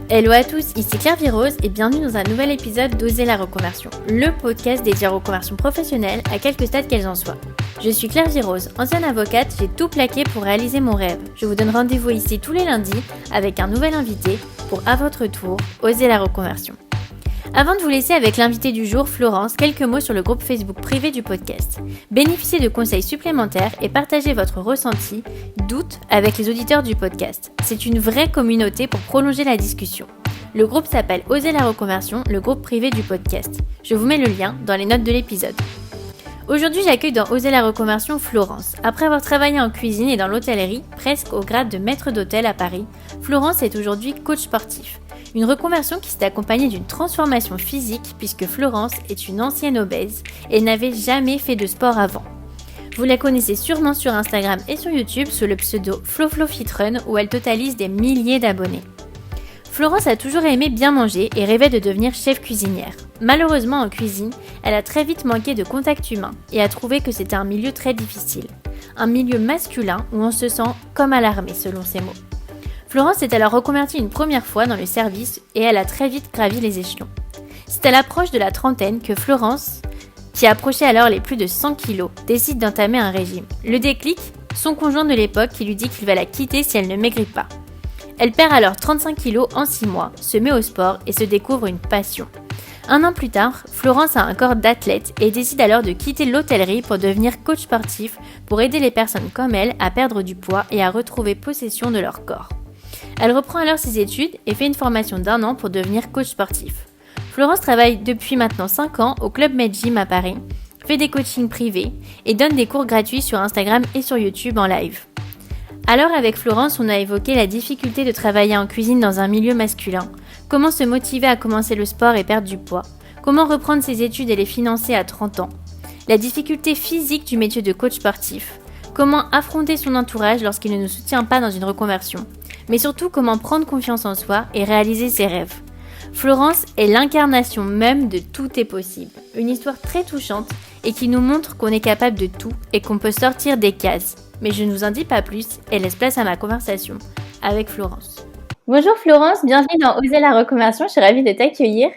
Hello à tous, ici Claire Virose et bienvenue dans un nouvel épisode d'Oser la reconversion, le podcast dédié aux reconversions professionnelles à quelque stade qu'elles en soient. Je suis Claire Virose, ancienne avocate, j'ai tout plaqué pour réaliser mon rêve. Je vous donne rendez-vous ici tous les lundis avec un nouvel invité pour à votre tour Oser la reconversion. Avant de vous laisser avec l'invité du jour, Florence, quelques mots sur le groupe Facebook privé du podcast. Bénéficiez de conseils supplémentaires et partagez votre ressenti, doute avec les auditeurs du podcast. C'est une vraie communauté pour prolonger la discussion. Le groupe s'appelle Oser la reconversion, le groupe privé du podcast. Je vous mets le lien dans les notes de l'épisode. Aujourd'hui, j'accueille dans Oser la reconversion Florence. Après avoir travaillé en cuisine et dans l'hôtellerie, presque au grade de maître d'hôtel à Paris, Florence est aujourd'hui coach sportif. Une reconversion qui s'est accompagnée d'une transformation physique puisque Florence est une ancienne obèse et n'avait jamais fait de sport avant. Vous la connaissez sûrement sur Instagram et sur YouTube sous le pseudo FloFloFitRun où elle totalise des milliers d'abonnés. Florence a toujours aimé bien manger et rêvait de devenir chef cuisinière. Malheureusement en cuisine, elle a très vite manqué de contact humain et a trouvé que c'était un milieu très difficile. Un milieu masculin où on se sent comme à l'armée selon ses mots. Florence s'est alors reconvertie une première fois dans le service et elle a très vite gravi les échelons. C'est à l'approche de la trentaine que Florence, qui approchait alors les plus de 100 kilos, décide d'entamer un régime. Le déclic, son conjoint de l'époque qui lui dit qu'il va la quitter si elle ne maigrit pas. Elle perd alors 35 kilos en 6 mois, se met au sport et se découvre une passion. Un an plus tard, Florence a un corps d'athlète et décide alors de quitter l'hôtellerie pour devenir coach sportif pour aider les personnes comme elle à perdre du poids et à retrouver possession de leur corps. Elle reprend alors ses études et fait une formation d'1 an pour devenir coach sportif. Florence travaille depuis maintenant 5 ans au Club Med Gym à Paris, fait des coachings privés et donne des cours gratuits sur Instagram et sur YouTube en live. Alors avec Florence, on a évoqué la difficulté de travailler en cuisine dans un milieu masculin, comment se motiver à commencer le sport et perdre du poids, comment reprendre ses études et les financer à 30 ans, la difficulté physique du métier de coach sportif, comment affronter son entourage lorsqu'il ne nous soutient pas dans une reconversion, mais surtout comment prendre confiance en soi et réaliser ses rêves. Florence est l'incarnation même de tout est possible. Une histoire très touchante et qui nous montre qu'on est capable de tout et qu'on peut sortir des cases. Mais je ne vous en dis pas plus et laisse place à ma conversation avec Florence. Bonjour Florence, bienvenue dans Oser la reconversion, je suis ravie de t'accueillir.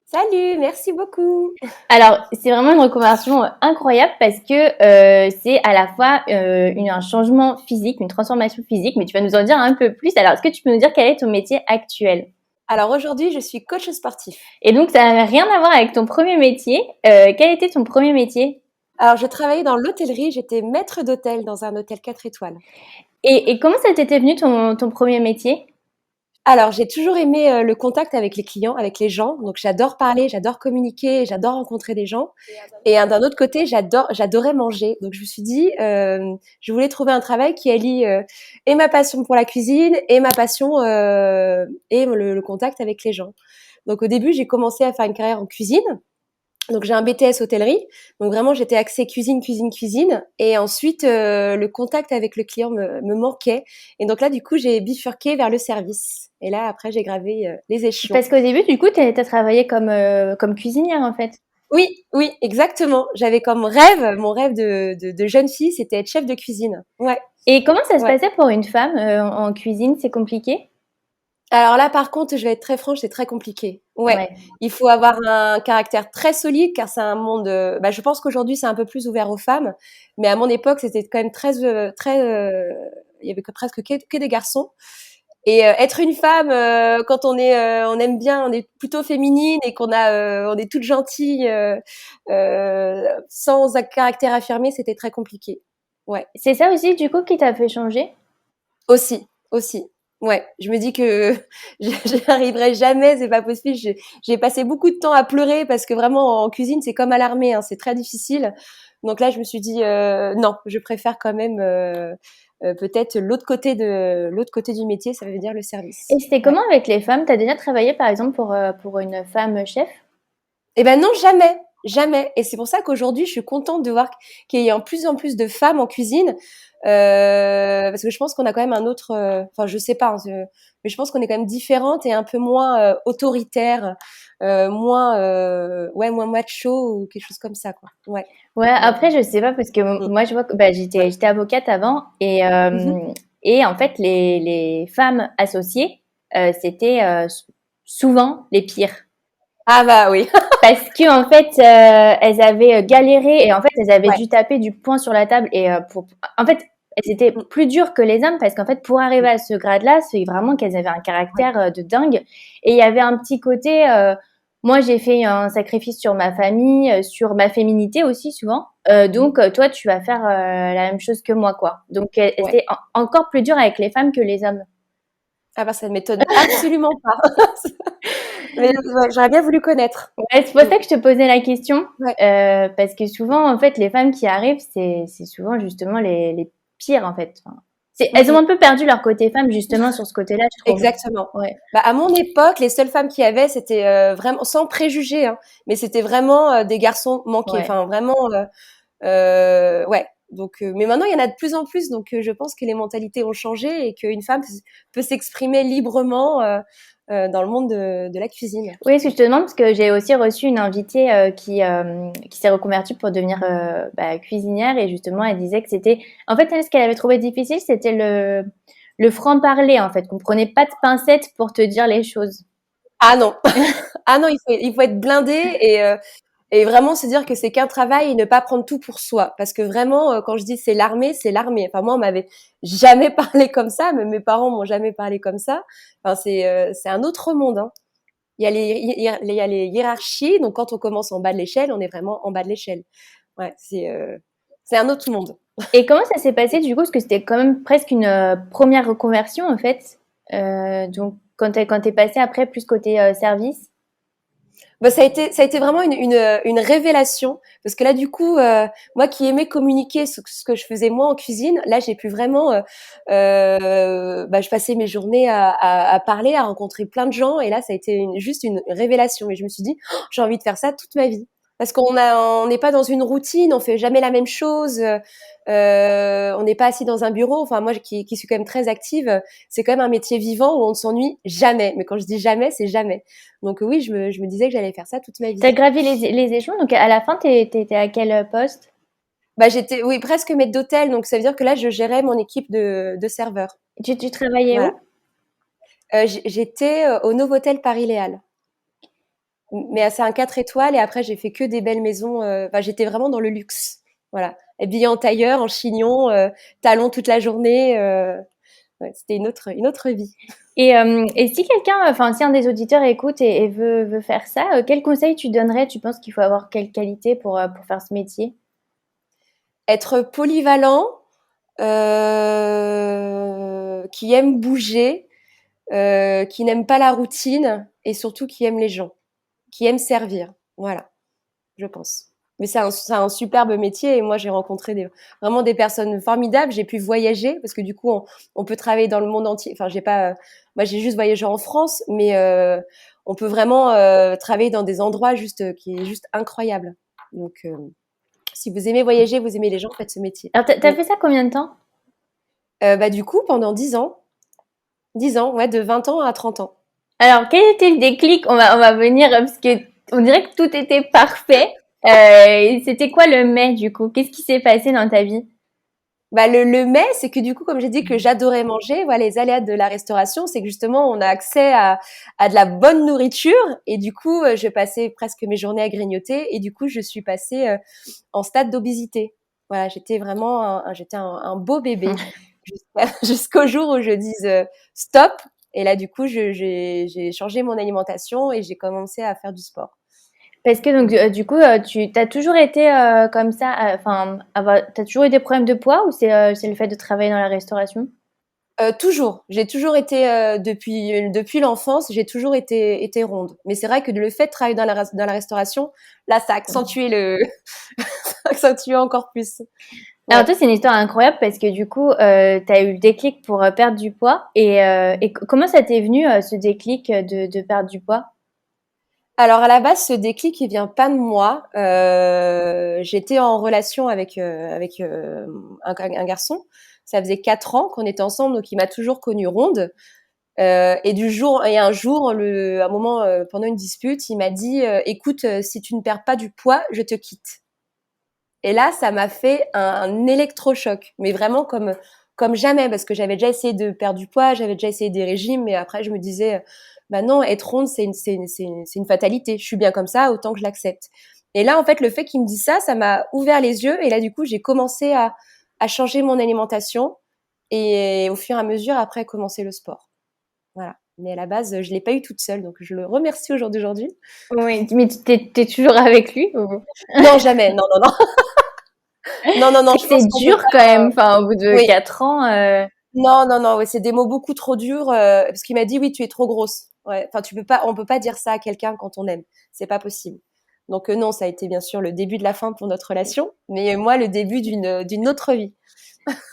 Salut, merci beaucoup. Alors, c'est vraiment une reconversion incroyable parce que c'est à la fois un changement physique, une transformation physique, mais tu vas nous en dire un peu plus. Alors, est-ce que tu peux nous dire quel est ton métier actuel ? Alors aujourd'hui, je suis coach sportif. Et donc, ça n'a rien à voir avec ton premier métier. Quel était ton premier métier ? Alors, je travaillais dans l'hôtellerie, j'étais maître d'hôtel dans un hôtel 4 étoiles. Et comment ça t'était venu ton premier métier ? Alors, j'ai toujours aimé le contact avec les clients, avec les gens. Donc, j'adore parler, j'adore communiquer, j'adore rencontrer des gens. Et d'un autre côté, j'adorais manger. Donc, je me suis dit, je voulais trouver un travail qui allie et ma passion pour la cuisine et ma passion et le contact avec les gens. Donc, au début, j'ai commencé à faire une carrière en cuisine. Donc, j'ai un BTS hôtellerie. Donc, vraiment, j'étais axée cuisine. Et ensuite, le contact avec le client me manquait. Et donc là, du coup, j'ai bifurqué vers le service. Et là, après, j'ai gravé les échelons. Parce qu'au début, du coup, t'as travaillé comme cuisinière, en fait. Oui, exactement. J'avais comme rêve, mon rêve de jeune fille, c'était être chef de cuisine. Ouais. Et comment ça se passait pour une femme en cuisine ? C'est compliqué ? Alors là, par contre, je vais être très franche, c'est très compliqué. Ouais. Il faut avoir un caractère très solide car c'est un monde. Je pense qu'aujourd'hui c'est un peu plus ouvert aux femmes, mais à mon époque c'était quand même il y avait presque que des garçons. Et être une femme quand on aime bien, on est plutôt féminine et on est toute gentille, sans un caractère affirmé, c'était très compliqué. Ouais. C'est ça aussi du coup qui t'a fait changer ? Aussi. Ouais, je me dis que j'y arriverai jamais, c'est pas possible. J'ai passé beaucoup de temps à pleurer parce que vraiment en cuisine c'est comme à l'armée, hein, c'est très difficile. Donc là je me suis dit non, je préfère quand même peut-être l'autre côté du métier, ça veut dire le service. Et c'était comment avec les femmes ? T'as déjà travaillé par exemple pour une femme chef ? Eh ben non, jamais. Et c'est pour ça qu'aujourd'hui je suis contente de voir qu'il y a de plus en plus de femmes en cuisine. Parce que je pense qu'on a quand même un autre, je sais pas, hein, mais je pense qu'on est quand même différente et un peu moins autoritaire, moins macho ou quelque chose comme ça, quoi. Ouais. Ouais, après je sais pas parce que moi je vois que j'étais avocate avant et en fait les femmes associées c'était souvent les pires. Ah bah oui. Parce que en fait, elles avaient galéré et en fait, elles avaient Ouais. dû taper du poing sur la table en fait, elles étaient Mm. plus dures que les hommes parce qu'en fait, pour arriver à ce grade-là, c'est vraiment qu'elles avaient un Ouais. caractère de dingue. Et il y avait un petit côté, moi, j'ai fait un sacrifice sur ma famille, sur ma féminité aussi souvent. Donc, toi, tu vas faire la même chose que moi, quoi. Donc, Ouais. c'est encore plus dur avec les femmes que les hommes. Ah bah ça ne m'étonne absolument pas. Mais ouais, j'aurais bien voulu connaître. Ouais, c'est pour Mm. ça que je te posais la question, Ouais. parce que souvent, en fait, les femmes qui arrivent, c'est souvent justement les pires, en fait. Enfin, Mm, elles ont un mm. peu perdu leur côté femme, justement, sur ce côté-là, je trouve. Exactement. Ouais. Bah, à mon époque, les seules femmes qu'il y avait, c'était vraiment sans préjugés, hein, mais c'était vraiment des garçons manqués. Ouais. Enfin, vraiment, ouais. Donc, mais maintenant, il y en a de plus en plus. Donc, je pense que les mentalités ont changé et qu'une femme peut s'exprimer librement dans le monde de la cuisine. Oui, ce que je te demande, parce que j'ai aussi reçu une invitée qui s'est reconvertie pour devenir cuisinière et justement, elle disait que c'était... En fait, elle, ce qu'elle avait trouvé difficile, c'était le franc-parler, en fait, qu'on prenait pas de pincettes pour te dire les choses. Ah non, ah non, il faut être blindé et vraiment se dire que c'est qu'un travail et ne pas prendre tout pour soi. Parce que vraiment, quand je dis c'est l'armée, c'est l'armée. Enfin, moi, on m'avait jamais parlé comme ça, même mes parents m'ont jamais parlé comme ça. Enfin, c'est un autre monde, hein. Il y a les hiérarchies. Donc, quand on commence en bas de l'échelle, on est vraiment en bas de l'échelle. Ouais, c'est un autre monde. Et comment ça s'est passé du coup? Parce que c'était quand même presque une première reconversion en fait. Donc quand t'es passé après plus côté service. Bah, ça a été vraiment une révélation parce que là du coup moi qui aimais communiquer ce que je faisais moi en cuisine, là j'ai pu vraiment bah, je passais mes journées à parler, à rencontrer plein de gens et là ça a été juste une révélation et je me suis dit oh, j'ai envie de faire ça toute ma vie parce on n'est pas dans une routine, on fait jamais la même chose, on n'est pas assis dans un bureau. Enfin moi qui suis quand même très active, c'est quand même un métier vivant où on ne s'ennuie jamais. Mais quand je dis jamais, c'est jamais. Donc oui, je me disais que j'allais faire ça toute ma T'as vie. gravi les échelons. Donc à la fin t'étais à quel poste? Bah j'étais, oui, presque maître d'hôtel, donc ça veut dire que là, je gérais mon équipe de serveurs. Tu travaillais Voilà. où? J'étais au Novotel Paris-Léal. Mais c'est un 4 étoiles et après, j'ai fait que des belles maisons. Enfin, j'étais vraiment dans le luxe. Voilà. Habillée en tailleur, en chignon, talons toute la journée. Ouais, c'était une autre vie. Et si quelqu'un, enfin si un des auditeurs écoute et veut faire ça, quel conseil tu donnerais? Tu penses qu'il faut avoir quelle qualité pour faire ce métier? Être polyvalent, qui aime bouger, qui n'aime pas la routine et surtout qui aime les gens, qui aime servir. Voilà, je pense. Mais c'est un superbe métier et moi j'ai rencontré vraiment des personnes formidables. J'ai pu voyager parce que du coup on peut travailler dans le monde entier. Enfin j'ai pas, moi j'ai juste voyagé en France, mais on peut vraiment travailler dans des endroits juste qui est juste incroyable. Donc si vous aimez voyager, vous aimez les gens, faites ce métier. Alors t'as Mm. fait ça combien de temps? Bah du coup pendant 10 ans, 10 ans, ouais, de 20 ans à 30 ans. Alors, quel était le déclic? On va venir parce que on dirait que tout était parfait. C'était quoi le mais du coup? Qu'est-ce qui s'est passé dans ta vie? Bah le mais, c'est que du coup, comme j'ai dit que j'adorais manger, voilà, les aléas de la restauration, c'est que justement, on a accès à de la bonne nourriture et du coup, je passais presque mes journées à grignoter et du coup, je suis passée en stade d'obésité. Voilà, j'étais vraiment, un beau bébé jusqu'au jour où je dise stop. Et là, du coup, j'ai changé mon alimentation et j'ai commencé à faire du sport. Parce que donc du coup, tu t'as toujours été comme ça, enfin, t'as toujours eu des problèmes de poids ou c'est le fait de travailler dans la restauration? Toujours. J'ai toujours été depuis l'enfance, j'ai toujours été ronde. Mais c'est vrai que le fait de travailler dans la restauration, là, ça a accentué ça a accentué encore plus. Alors Ouais. toi, c'est une histoire incroyable parce que du coup, t'as eu le déclic pour perdre du poids et comment ça t'est venu ce déclic de perdre du poids? Alors à la base, ce déclic, il vient pas de moi. J'étais en relation avec un garçon. Ça faisait 4 ans qu'on était ensemble, donc il m'a toujours connue ronde. Et un jour, à un moment, pendant une dispute, il m'a dit écoute, si tu ne perds pas du poids, je te quitte. Et là, ça m'a fait un électrochoc, mais vraiment comme jamais, parce que j'avais déjà essayé de perdre du poids, j'avais déjà essayé des régimes, mais après je me disais, bah non, être ronde, c'est une fatalité. Je suis bien comme ça, autant que je l'accepte. Et là, en fait, le fait qu'il me dise ça m'a ouvert les yeux. Et là, du coup, j'ai commencé à changer mon alimentation et au fur et à mesure, après, commencer le sport. Voilà. Mais à la base, je l'ai pas eu toute seule, donc je le remercie au jour d'aujourd'hui. Oui, mais t'es toujours avec lui ou... Non, jamais. Non, non, non. Non, non, non. C'est Je que c'est pense qu'on peut dur quand pas. même, enfin, au bout de Oui. 4 ans. Non, non, non. Ouais, c'est des mots beaucoup trop durs parce qu'il m'a dit oui, tu es trop grosse. Ouais. Enfin, tu peux pas. On peut pas dire ça à quelqu'un quand on aime. C'est pas possible. Donc non, ça a été bien sûr le début de la fin pour notre relation, mais moi le début d'une autre vie.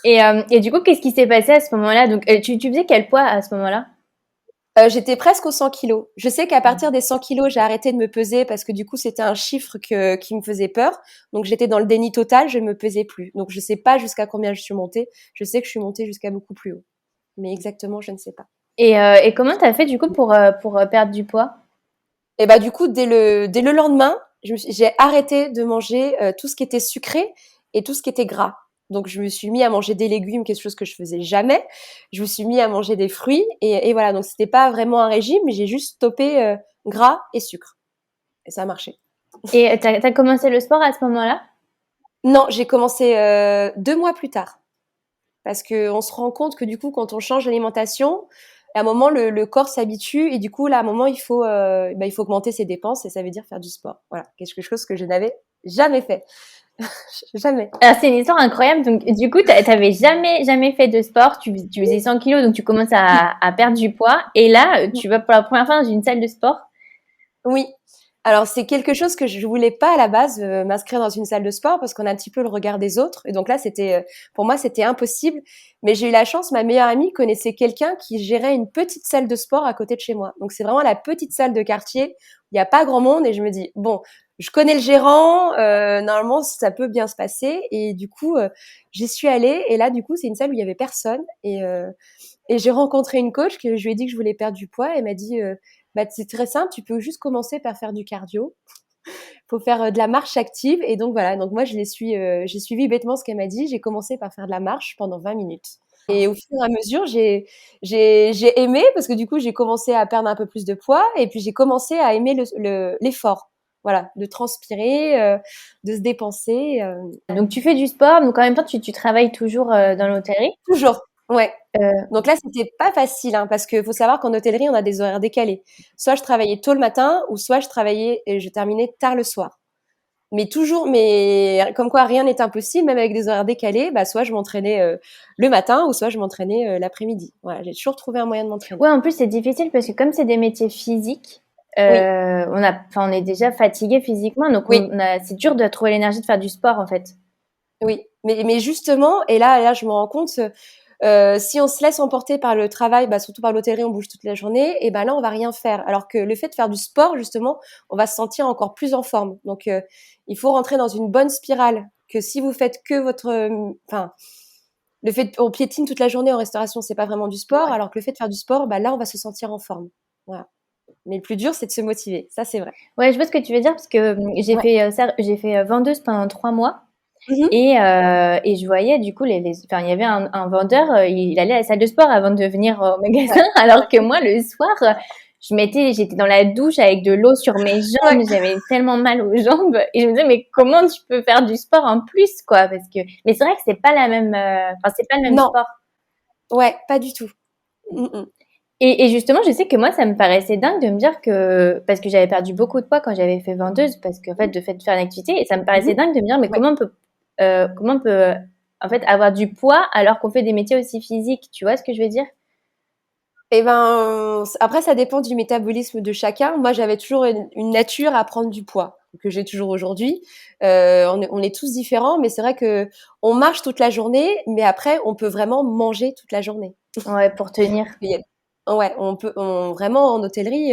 Et du coup, qu'est-ce qui s'est passé à ce moment-là? Donc, tu faisais quel poids à ce moment-là? J'étais presque aux 100 kilos. Je sais qu'à partir des 100 kilos, j'ai arrêté de me peser parce que du coup, c'était un chiffre qui me faisait peur. Donc, j'étais dans le déni total, je ne me pesais plus. Donc, je sais pas jusqu'à combien je suis montée. Je sais que je suis montée jusqu'à beaucoup plus haut. Mais exactement, je ne sais pas. Et comment t'as fait du coup pour perdre du poids? Et bah, du coup, dès le lendemain, j'ai arrêté de manger tout ce qui était sucré et tout ce qui était gras. Donc, je me suis mis à manger des légumes, quelque chose que je faisais jamais. Je me suis mis à manger des fruits et voilà. Donc, c'était pas vraiment un régime, mais j'ai juste stoppé gras et sucre. Et ça a marché. Et t'as commencé le sport à ce moment-là? Non, j'ai commencé 2 mois plus tard. Parce qu'on se rend compte que du coup, quand on change d'alimentation, à un moment, le corps s'habitue et du coup, là, à un moment, il faut augmenter ses dépenses et ça veut dire faire du sport. Voilà, quelque chose que je n'avais jamais fait. Jamais. Alors, c'est une histoire incroyable. Donc, du coup, t'avais jamais fait de sport. Tu faisais 100 kilos, donc tu commences à perdre du poids. Et là, tu vas pour la première fois dans une salle de sport. Oui. Alors, c'est quelque chose que je voulais pas à la base, m'inscrire dans une salle de sport parce qu'on a un petit peu le regard des autres. Et donc là, pour moi, c'était impossible. Mais j'ai eu la chance, ma meilleure amie connaissait quelqu'un qui gérait une petite salle de sport à côté de chez moi. Donc c'est vraiment la petite salle de quartier. Il n'y a pas grand monde et je me dis, bon, je connais le gérant, normalement, ça peut bien se passer. Et du coup, j'y suis allée. Et là, du coup, c'est une salle où il y avait personne. Et j'ai rencontré une coach que je lui ai dit que je voulais perdre du poids. Elle m'a dit, bah, c'est très simple, tu peux juste commencer par faire du cardio. Faut faire de la marche active. Et donc voilà, donc moi j'ai suivi bêtement ce qu'elle m'a dit. J'ai commencé par faire de la marche pendant 20 minutes. Et au fur et à mesure, j'ai aimé parce que du coup, j'ai commencé à perdre un peu plus de poids et puis j'ai commencé à aimer l'effort. Voilà, de transpirer, de se dépenser. Donc, tu fais du sport, donc en même temps, tu travailles toujours dans l'hôtellerie. Toujours. Ouais. Euh, Donc là, c'était pas facile, hein, parce que faut savoir qu'en hôtellerie, on a des horaires décalés. Soit je travaillais tôt le matin, ou soit je travaillais et je terminais tard le soir. Mais comme quoi rien n'est impossible, même avec des horaires décalés, bah soit je m'entraînais le matin, ou soit je m'entraînais l'après-midi. Voilà, j'ai toujours trouvé un moyen de m'entraîner. Ouais, en plus, c'est difficile parce que comme c'est des métiers physiques, Oui, on est déjà fatigué physiquement, donc oui, c'est dur de trouver l'énergie de faire du sport en fait. oui. Mais justement, et là, je me rends compte, si on se laisse emporter par le travail, bah, surtout par l'hôtellerie, on bouge toute la journée, et ben là, on va rien faire. Alors que le fait de faire du sport, justement, on va se sentir encore plus en forme. Donc, il faut rentrer dans une bonne spirale. Que si vous faites que enfin, le fait on piétine toute la journée en restauration, c'est pas vraiment du sport. Ouais. Alors que le fait de faire du sport, bah là, on va se sentir en forme. Voilà. Mais le plus dur, c'est de se motiver. Ça, c'est vrai. Ouais, je vois ce que tu veux dire parce que Ouais. j'ai fait vendeuse pendant 3 mois Mhm. et je voyais du coup enfin il y avait un vendeur, il allait à la salle de sport avant de venir au magasin, alors que moi le soir, j'étais dans la douche avec de l'eau sur mes Ouais. jambes, j'avais tellement mal aux jambes et je me disais mais comment tu peux faire du sport en plus quoi? Parce que mais c'est vrai que c'est pas la même, enfin c'est pas le même Non. sport. Ouais, pas du tout. Mhm. Et justement, je sais que moi, ça me paraissait dingue de me dire que, parce que j'avais perdu beaucoup de poids quand j'avais fait vendeuse, parce qu'en fait, de fait de faire une activité, et ça me paraissait Mhm. dingue de me dire, mais Ouais. comment on peut, en fait, avoir du poids alors qu'on fait des métiers aussi physiques, tu vois ce que je veux dire? Eh ben, après, ça dépend du métabolisme de chacun. Moi, j'avais toujours une nature à prendre du poids, que j'ai toujours aujourd'hui. On est tous différents, mais c'est vrai que on marche toute la journée, mais après, on peut vraiment manger toute la journée. Ouais, pour tenir. Il y ouais, vraiment en hôtellerie,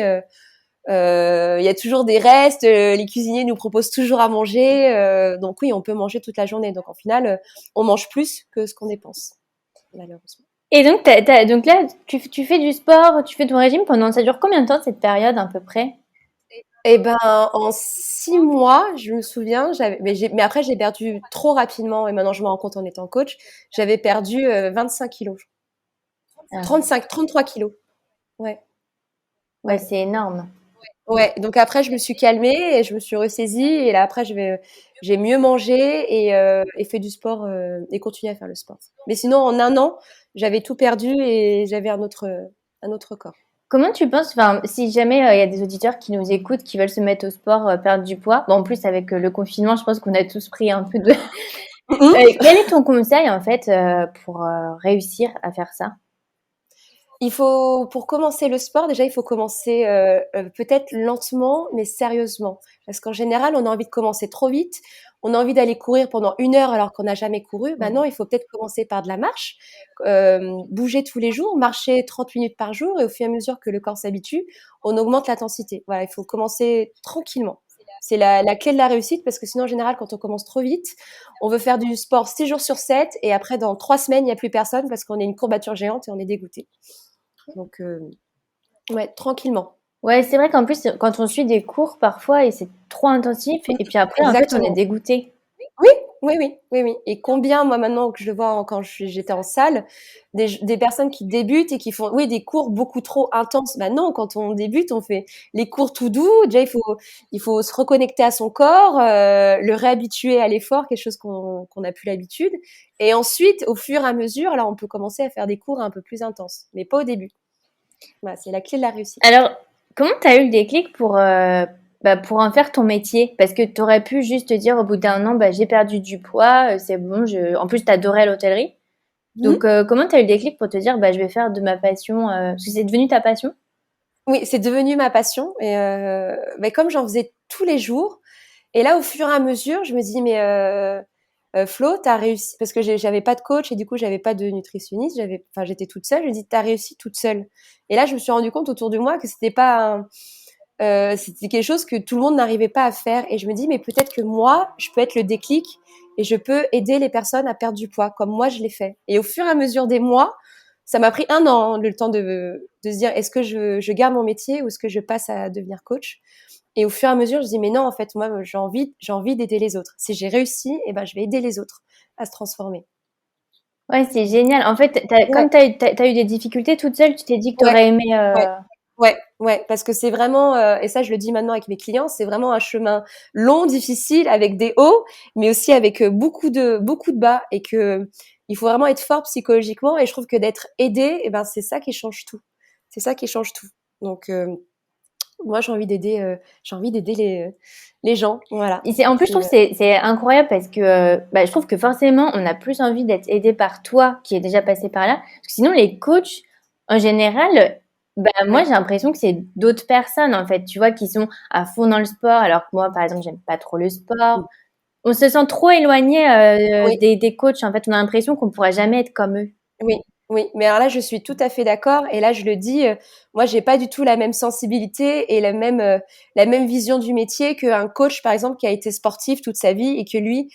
il y a toujours des restes. Les cuisiniers nous proposent toujours à manger, donc oui, on peut manger toute la journée. Donc en final, on mange plus que ce qu'on dépense, malheureusement. Et donc, donc là, tu fais du sport, tu fais ton régime pendant, ça dure combien de temps cette période à peu près? Et ben, en 6 mois, je me souviens, mais après j'ai perdu trop rapidement et maintenant je me rends compte en étant coach, j'avais perdu, 25 kilogrammes. Ah, 33 kilos. Ouais, ouais, ouais. c'est énorme. Ouais, donc après je me suis calmée et je me suis ressaisie et là après j'ai mieux mangé et fait du sport, et continué à faire le sport. Mais sinon en un an, j'avais tout perdu et j'avais un autre corps. Comment tu penses, enfin, si jamais il y a des auditeurs qui nous écoutent, qui veulent se mettre au sport, perdre du poids, bon, en plus avec le confinement, je pense qu'on a tous pris un peu de. Mmh. Quel est ton conseil en fait pour réussir à faire ça? Il faut pour commencer le sport, déjà, il faut commencer, peut-être lentement, mais sérieusement. Parce qu'en général, on a envie de commencer trop vite. On a envie d'aller courir pendant 1 heure alors qu'on n'a jamais couru. Bah non, il faut peut-être commencer par de la marche, bouger tous les jours, marcher 30 minutes par jour et au fur et à mesure que le corps s'habitue, on augmente l'intensité. Voilà, il faut commencer tranquillement. C'est la clé de la réussite parce que sinon, en général, quand on commence trop vite, on veut faire du sport 6 jours sur 7 et après, dans 3 semaines, il n'y a plus personne parce qu'on est une courbature géante et on est dégoûté. Donc, ouais, tranquillement. Ouais, c'est vrai qu'en plus, quand on suit des cours parfois et c'est trop intensif, Mmh, et puis après, en fait, on est exactement. dégoûté. Oui, oui, oui, oui, oui. Et combien, moi, maintenant que je le vois quand j'étais en salle, des personnes qui débutent et qui font, oui, des cours beaucoup trop intenses. Bah non, quand on débute, on fait les cours tout doux. Déjà, il faut se reconnecter à son corps, le réhabituer à l'effort, quelque chose qu'on n'a plus l'habitude. Et ensuite, au fur et à mesure, là, on peut commencer à faire des cours un peu plus intenses, mais pas au début. Voilà, c'est la clé de la réussite. Alors, comment tu as eu le déclic pour en faire ton métier? Parce que tu aurais pu juste te dire au bout d'un an, bah, j'ai perdu du poids, c'est bon, en plus, tu adorais l'hôtellerie. Donc, Mmh. comment tu as eu le déclic pour te dire, bah, je vais faire de ma passion, parce que c'est devenu ta passion? Oui, c'est devenu ma passion et mais comme j'en faisais tous les jours et là, au fur et à mesure, je me dis: «Mais Flo, tu réussi» parce que j'avais pas de coach et du coup, j'avais pas de nutritionniste, j'étais toute seule. Je me dis: «Tu réussi toute seule» et là, je me suis rendu compte autour de moi que c'était pas c'était quelque chose que tout le monde n'arrivait pas à faire et je me dis: «Mais peut-être que moi, je peux être le déclic et je peux aider les personnes à perdre du poids comme moi je l'ai fait» et au fur et à mesure des mois, ça m'a pris un an, hein, le temps de se dire: «Est-ce que je garde mon métier ou est-ce que je passe à devenir coach?» et au fur et à mesure, je dis: «Mais non, en fait, moi, j'ai envie d'aider les autres. Si j'ai réussi et ben, je vais aider les autres à se transformer». Ouais, c'est génial. En fait, Ouais, comme t'as eu des difficultés toute seule, tu t'es dit que tu ouais, aurais aimé. ouais. Ouais, ouais, parce que c'est vraiment, et ça je le dis maintenant avec mes clients, c'est vraiment un chemin long, difficile, avec des hauts, mais aussi avec beaucoup de bas, et que il faut vraiment être fort psychologiquement. Et je trouve que d'être aidé, et ben c'est ça qui change tout. C'est ça qui change tout. Donc moi j'ai envie d'aider les gens, voilà. Et en plus, je trouve que c'est incroyable parce que bah, je trouve que forcément, on a plus envie d'être aidé par toi qui est déjà passé par là. Parce que sinon, les coachs, en général, bah, moi, Ouais. j'ai l'impression que c'est d'autres personnes, en fait, tu vois, qui sont à fond dans le sport. Alors que moi, par exemple, j'aime pas trop le sport. On se sent trop éloigné Oui. des coachs. En fait, on a l'impression qu'on pourra jamais être comme eux. Oui, oui, mais alors là, je suis tout à fait d'accord et là, je le dis, moi, j'ai pas du tout la même sensibilité et la même vision du métier qu'un coach, par exemple, qui a été sportif toute sa vie et que lui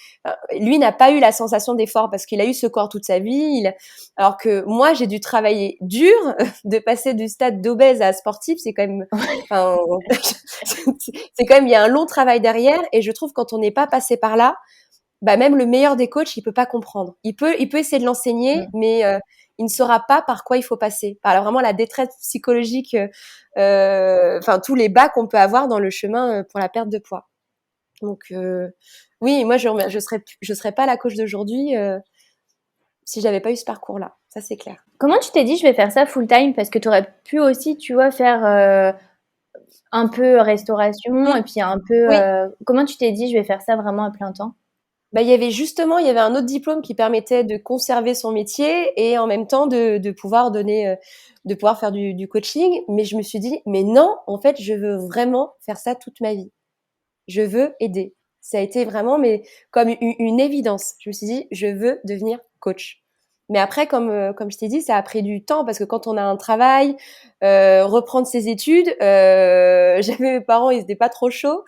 n'a pas eu la sensation d'effort parce qu'il a eu ce corps toute sa vie. Alors que moi, j'ai dû travailler dur, de passer du stade d'obèse à sportif, c'est quand même, enfin, c'est quand même, il y a un long travail derrière et je trouve quand on n'est pas passé par là, bah, même le meilleur des coachs, il peut pas comprendre. Il peut essayer de l'enseigner, Mm. mais il ne saura pas par quoi il faut passer. Par vraiment la détresse psychologique, enfin tous les bas qu'on peut avoir dans le chemin pour la perte de poids. Donc oui, moi je serais pas la coach d'aujourd'hui si j'avais pas eu ce parcours-là. Ça c'est clair. Comment tu t'es dit, je vais faire ça full time? Parce que tu aurais pu aussi, tu vois, faire un peu restauration Mmh, et puis un peu. oui. Comment tu t'es dit, je vais faire ça vraiment à plein temps? Bah, il y avait un autre diplôme qui permettait de conserver son métier et en même temps de pouvoir donner, de pouvoir faire du coaching. Mais je me suis dit: «Mais non, en fait, je veux vraiment faire ça toute ma vie. Je veux aider». Ça a été vraiment mais comme une évidence. Je me suis dit: «Je veux devenir coach». Mais après, comme je t'ai dit, ça a pris du temps parce que quand on a un travail, reprendre ses études, j'avais mes parents, ils étaient pas trop chauds.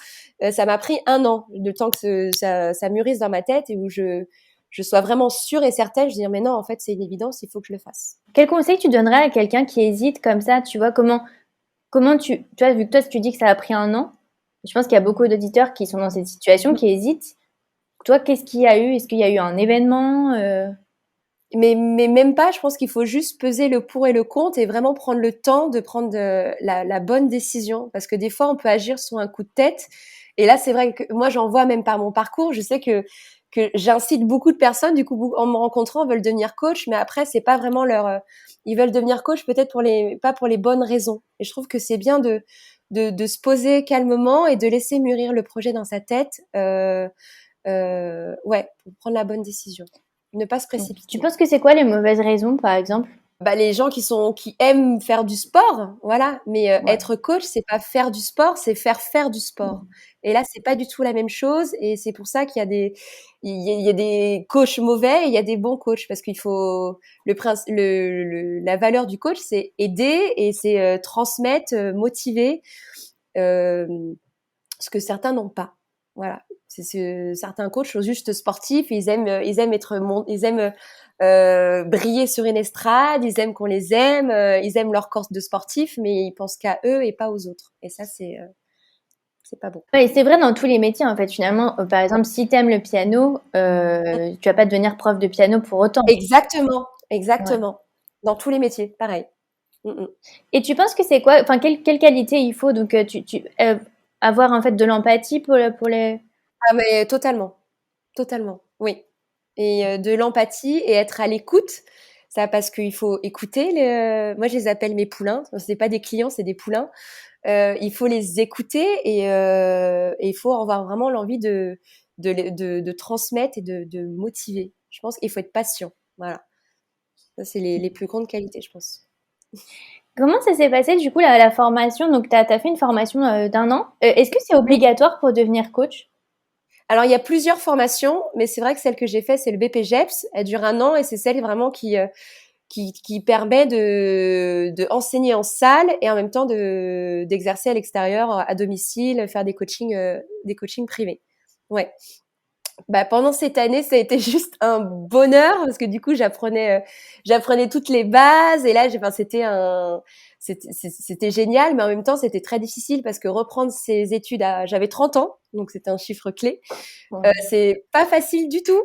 Ça m'a pris un an, le temps que ça mûrisse dans ma tête et où je sois vraiment sûre et certaine. Je dis: «Mais non, en fait, c'est une évidence, il faut que je le fasse». Quel conseil tu donnerais à quelqu'un qui hésite comme ça, tu vois, comment tu vois, vu que toi, tu dis que ça a pris un an, Je pense qu'il y a beaucoup d'auditeurs qui sont dans cette situation, qui hésitent. Toi, qu'est-ce qu'il y a eu? Est-ce qu'il y a eu un événement? Mais même pas, je pense qu'il faut juste peser le pour et le contre et vraiment prendre le temps de prendre la bonne décision. Parce que des fois, on peut agir sur un coup de tête. Et là, c'est vrai que moi, j'en vois même par mon parcours. Je sais que j'incite beaucoup de personnes, du coup, en me rencontrant, veulent devenir coach, mais après, c'est pas vraiment ils veulent devenir coach peut-être pas pour les bonnes raisons. Et je trouve que c'est bien de se poser calmement et de laisser mûrir le projet dans sa tête, ouais, pour prendre la bonne décision. Ne pas se précipiter. Tu penses que c'est quoi les mauvaises raisons, par exemple? Bah, les gens qui aiment faire du sport, voilà. Mais Ouais. être coach, c'est pas faire du sport, c'est faire du sport. Et là, c'est pas du tout la même chose. Et c'est pour ça qu'il y a il y a des coachs mauvais et il y a des bons coachs parce qu'il faut la valeur du coach, c'est aider et c'est transmettre, motiver, euh, ce que certains n'ont pas. Voilà. Certains coachs sont juste sportifs, ils aiment briller sur une estrade, ils aiment qu'on les aime, ils aiment leur corps de sportif, mais ils pensent qu'à eux et pas aux autres. Et ça, c'est pas bon. Ouais, et c'est vrai dans tous les métiers, en fait. Finalement, par exemple, si tu aimes le piano, tu vas pas devenir prof de piano pour autant. Exactement, Ouais. exactement. Dans tous les métiers, pareil. Et tu penses que c'est quoi, enfin, quelle qualité il faut? Donc, avoir en fait de l'empathie pour les. Ah mais totalement, totalement, oui. Et de l'empathie et être à l'écoute. Ça, parce qu'il faut écouter. Moi, je les appelle mes poulains. C'est pas des clients, c'est des poulains. Il faut les écouter et il faut avoir vraiment l'envie de transmettre et de motiver. Je pense qu'il faut être patient. Voilà. Ça, c'est les plus grandes qualités, je pense. Comment ça s'est passé du coup la formation? Donc, tu as fait une formation d'1 an. Est-ce que c'est obligatoire pour devenir coach? Alors, il y a plusieurs formations, mais c'est vrai que celle que j'ai faite, c'est le BPGEPS. Elle dure 1 an et c'est celle vraiment qui permet de enseigner en salle et en même temps d'exercer à l'extérieur, à domicile, faire des coachings privés. Ouais. Bah, pendant cette année, ça a été juste un bonheur parce que du coup, j'apprenais toutes les bases et là, c'était génial, mais en même temps, c'était très difficile parce que reprendre ces études j'avais 30 ans, donc c'était un chiffre clé. C'est pas facile du tout.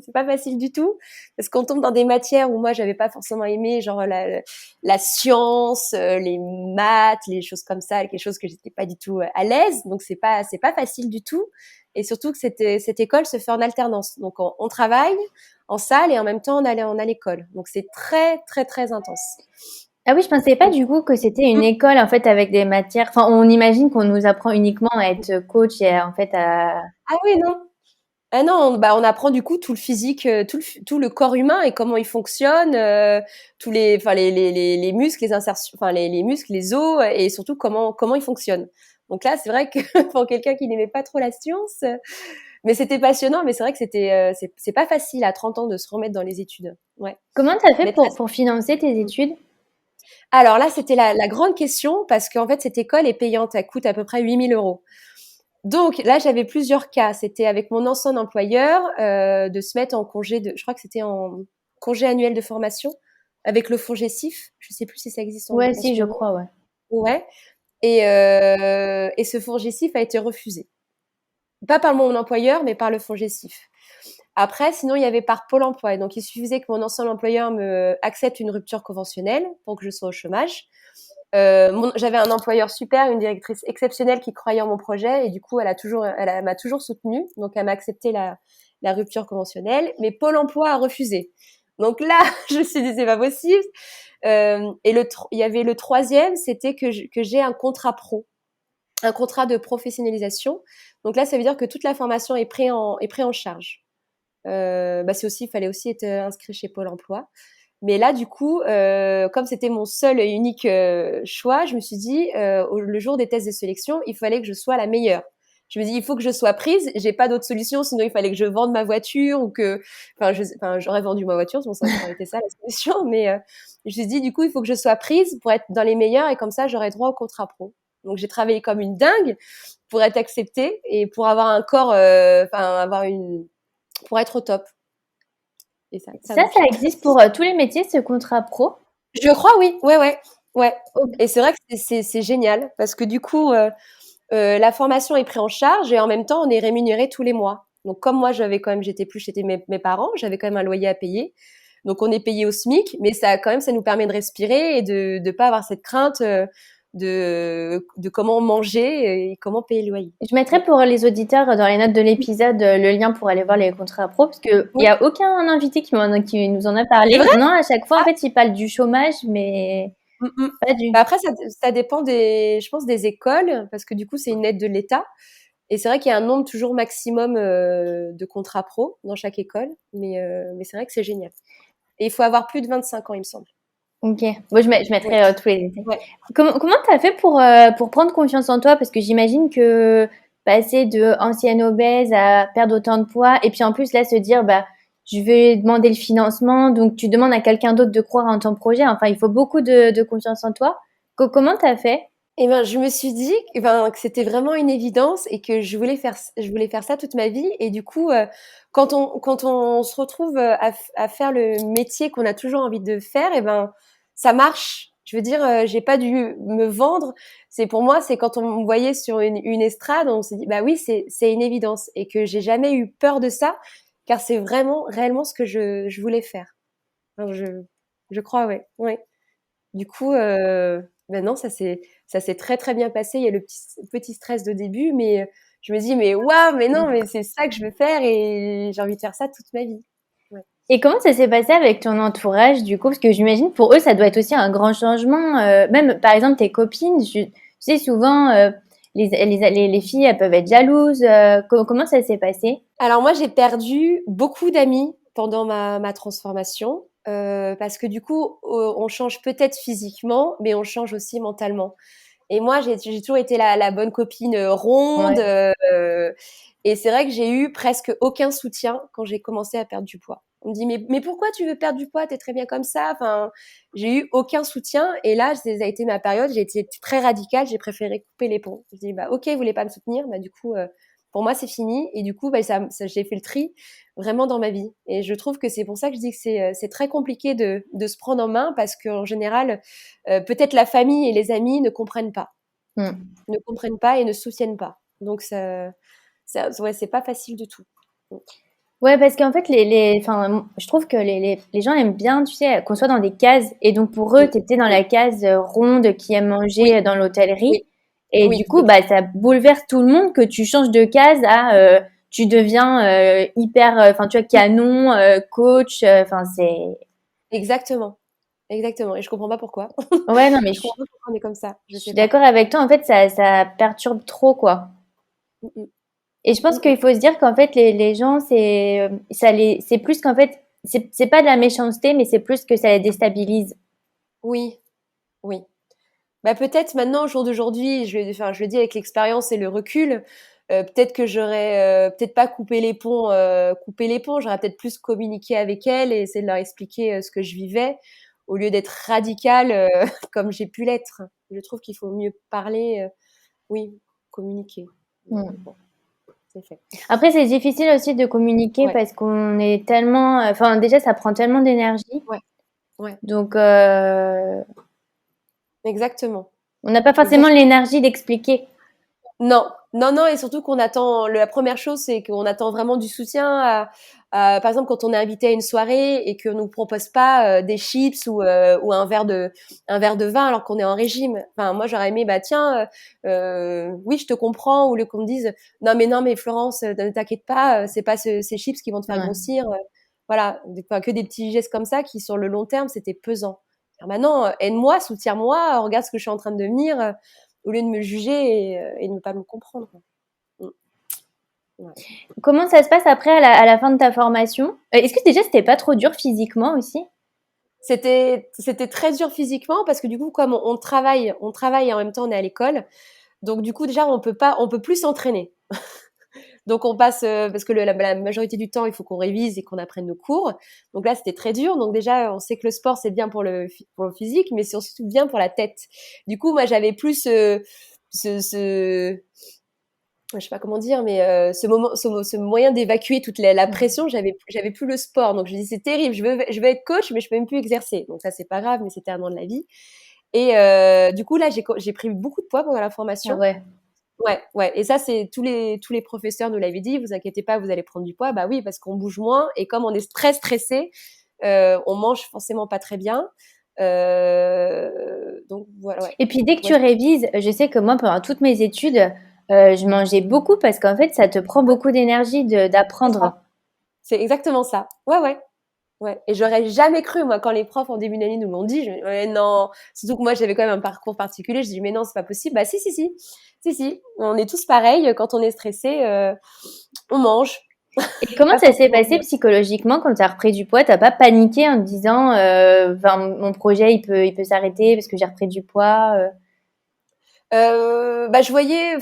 C'est pas facile du tout parce qu'on tombe dans des matières où moi, j'avais pas forcément aimé, genre la science, les maths, les choses comme ça, quelque chose que j'étais pas du tout à l'aise. Donc c'est pas facile du tout. Et surtout que cette école se fait en alternance. Donc on travaille en salle et en même temps on a l'école. Donc c'est très très très intense. Ah oui, je pensais pas du coup que c'était une école en fait avec des matières. Enfin, on imagine qu'on nous apprend uniquement à être coach et en fait à. Ah oui, non. Ah non, on apprend du coup tout le physique, tout le corps humain et comment il fonctionne, les muscles, les insertions, enfin les muscles, les os et surtout comment ils fonctionnent. Donc là, c'est vrai que pour quelqu'un qui n'aimait pas trop la science, mais c'était passionnant, mais c'est vrai que c'est pas facile à 30 ans de se remettre dans les études. Ouais. Comment t'as fait Mais pour financer tes études? alors là, c'était la grande question parce qu'en fait, cette école est payante, elle coûte à peu près 8 000 euros. Donc là, j'avais plusieurs cas. C'était avec mon ancien employeur de se mettre en je crois que c'était en congé annuel de formation avec le fonds GESIF. Je sais plus si ça existe Ouais, en si, ce je moment. crois, ouais. Ouais. Et ce fonds GESIF a été refusé. Pas par mon employeur, mais par le fonds GESIF. Après, sinon, il y avait par Pôle emploi. Et donc, il suffisait que mon ancien employeur me accepte une rupture conventionnelle pour que je sois au chômage. J'avais un employeur super, une directrice exceptionnelle qui croyait en mon projet et du coup, elle m'a toujours soutenue. Donc, elle m'a accepté la rupture conventionnelle, mais Pôle emploi a refusé. Donc là, je me suis dit, c'est pas possible. Il y avait le troisième, c'était que j'ai un contrat pro, un contrat de professionnalisation. Donc là, ça veut dire que toute la formation est prise en charge. Il fallait aussi être inscrit chez Pôle emploi. Mais là, du coup, comme c'était mon seul et unique choix, je me suis dit, le jour des tests de sélection, il fallait que je sois la meilleure. Je me dis, il faut que je sois prise. J'ai pas d'autre solution, sinon il fallait que je vende ma voiture ou j'aurais vendu ma voiture, sinon ça aurait été ça la solution. Mais je me suis dit, du coup, il faut que je sois prise pour être dans les meilleurs et comme ça, j'aurais droit au contrat pro. Donc j'ai travaillé comme une dingue pour être acceptée et pour avoir un corps, pour être au top. Et ça Ça existe pour tous les métiers, ce contrat pro? Je crois, oui. Ouais. Ok. Et c'est vrai que c'est génial parce que du coup, La formation est prise en charge et en même temps, on est rémunéré tous les mois. Donc, comme moi, j'étais plus chez mes parents, j'avais quand même un loyer à payer. Donc, on est payé au SMIC, mais ça nous permet de respirer et de pas avoir cette crainte de comment manger et comment payer le loyer. Je mettrai pour les auditeurs dans les notes de l'épisode le lien pour aller voir les contrats pro parce que il y a aucun invité qui nous en a parlé. Non, à chaque fois en fait, ils parlent du chômage, mais pas du. Bah après, ça dépend je pense, des écoles parce que du coup, c'est une aide de l'État. Et c'est vrai qu'il y a un nombre toujours maximum de contrats pro dans chaque école, mais c'est vrai que c'est génial. Et il faut avoir plus de 25 ans, il me semble. Ok. Bon, je mettrai tous les détails. Ouais. Comment t'as fait pour prendre confiance en toi? Parce que j'imagine que passer de ancienne obèse à perdre autant de poids, et puis en plus là se dire bah je vais demander le financement, donc tu demandes à quelqu'un d'autre de croire en ton projet. Enfin, il faut beaucoup de confiance en toi. Comment t'as fait? Et ben, je me suis dit que c'était vraiment une évidence et que je voulais faire ça toute ma vie. Et du coup, quand on se retrouve à faire le métier qu'on a toujours envie de faire, et ben, ça marche. Je veux dire, j'ai pas dû me vendre. Pour moi, c'est quand on me voyait sur une estrade, on s'est dit, bah oui, c'est une évidence et que j'ai jamais eu peur de ça, car c'est vraiment réellement ce que je voulais faire. Enfin, je crois, ouais, ouais. Du coup, ben non, ça s'est très très bien passé. Il y a le petit stress de début, mais je me dis mais waouh, mais non, mais c'est ça que je veux faire et j'ai envie de faire ça toute ma vie. Ouais. Et comment ça s'est passé avec ton entourage du coup? Parce que j'imagine pour eux ça doit être aussi un grand changement. Même par exemple tes copines, tu sais souvent les filles elles peuvent être jalouses. Comment ça s'est passé? Alors moi, j'ai perdu beaucoup d'amis pendant ma transformation parce que du coup, on change peut-être physiquement, mais on change aussi mentalement. Et moi, j'ai toujours été la bonne copine ronde. Ouais. Et c'est vrai que j'ai eu presque aucun soutien quand j'ai commencé à perdre du poids. On me dit, mais pourquoi tu veux perdre du poids? T'es très bien comme ça. Enfin, j'ai eu aucun soutien. Et là, ça a été ma période. J'ai été très radicale. J'ai préféré couper les ponts. Je dis, bah, ok, vous voulez pas me soutenir. Bah, du coup, pour moi, c'est fini. Et du coup, bah, j'ai fait le tri vraiment dans ma vie. Et je trouve que c'est pour ça que je dis que c'est très compliqué de se prendre en main parce qu'en général, peut-être la famille et les amis ne comprennent pas. Ne comprennent pas et ne soutiennent pas. Donc, ouais, c'est pas facile du tout. Ouais, parce qu'en fait, enfin, je trouve que les gens aiment bien, tu sais, qu'on soit dans des cases. Et donc, pour eux, Oui, t'étais dans la case ronde qui aime manger oui, dans l'hôtellerie. oui, Et du oui, coup, bah, ça bouleverse tout le monde que tu changes de case à, tu deviens hyper, enfin, tu vois, canon, coach. Enfin, c'est. exactement. Exactement. Et je comprends pas pourquoi. Ouais, non, mais Je comprends pas pourquoi on est comme ça. je Je suis sais pas. d'accord avec toi. En fait, ça perturbe trop, quoi. Mm, mm, Et je pense mm, mm. qu'il faut se dire qu'en fait, les gens, c'est plus qu'en fait, c'est pas de la méchanceté, mais c'est plus que ça les déstabilise. Oui, oui. Bah peut-être maintenant, au jour d'aujourd'hui, je le dis avec l'expérience et le recul, peut-être que j'aurais peut-être pas coupé les ponts, j'aurais peut-être plus communiqué avec elles et essayé de leur expliquer ce que je vivais, au lieu d'être radicale comme j'ai pu l'être. Je trouve qu'il faut mieux parler, oui, communiquer. Donc, Mm. bon, c'est fait. Après, c'est difficile aussi de communiquer Ouais, parce qu'on est tellement, enfin, déjà, ça prend tellement d'énergie. ouais, ouais, Donc, exactement, on n'a pas forcément exactement. l'énergie d'expliquer. Non, non, non, et surtout qu'on attend. La première chose, c'est qu'on attend vraiment du soutien. Par exemple, quand on est invité à une soirée et qu'on nous propose pas des chips ou un verre de vin alors qu'on est en régime. Enfin, moi, j'aurais aimé, bah tiens, oui, je te comprends, ou le qu'on me dise, non, mais Florence, ne t'inquiète pas, c'est pas ces chips qui vont te faire Ouais. grossir. Voilà, enfin, que des petits gestes comme ça qui, sur le long terme, c'était pesant. Alors maintenant, aide-moi, soutiens-moi, regarde ce que je suis en train de devenir. Au lieu de me juger et de ne pas me comprendre. Mm. Ouais. Comment ça se passe après à la fin de ta formation? Est-ce que déjà, c'était pas trop dur physiquement aussi? C'était très dur physiquement parce que du coup, comme on travaille et en même temps on est à l'école, donc du coup déjà on peut plus s'entraîner. Donc on passe parce que la majorité du temps il faut qu'on révise et qu'on apprenne nos cours. Donc là c'était très dur. Donc déjà on sait que le sport c'est bien pour le physique, mais c'est surtout bien pour la tête. Du coup moi j'avais plus ce je sais pas comment dire, mais ce moyen d'évacuer toute la pression, j'avais plus le sport. Donc je dis c'est terrible, je veux être coach, mais je peux même plus exercer. Donc ça c'est pas grave, mais c'était un an de la vie. Et du coup là j'ai pris beaucoup de poids pendant la Ah formation. ouais. Ouais. Et ça, c'est tous les professeurs nous l'avaient dit. Vous inquiétez pas, vous allez prendre du poids. Bah oui, parce qu'on bouge moins et comme on est très stressé, on mange forcément pas très bien. Donc voilà, ouais. Et puis dès que Ouais, tu révises, je sais que moi, pendant toutes mes études, je mangeais beaucoup parce qu'en fait, ça te prend beaucoup d'énergie c'est d'apprendre. ça. C'est exactement ça. Ouais. Ouais. Et j'aurais jamais cru, moi, quand les profs en début d'année nous l'ont dit, je me dis, ouais, non. Surtout que moi, j'avais quand même un parcours particulier. Je dis, mais non, c'est pas possible. Bah, si, si, si. Si, si. On est tous pareils. Quand on est stressé, on mange. Et comment Pas ça s'est forcément passé bien. psychologiquement quand tu as repris du poids? T'as pas paniqué en te disant, enfin, mon projet, il peut s'arrêter parce que j'ai repris du poids? Bah, je voyais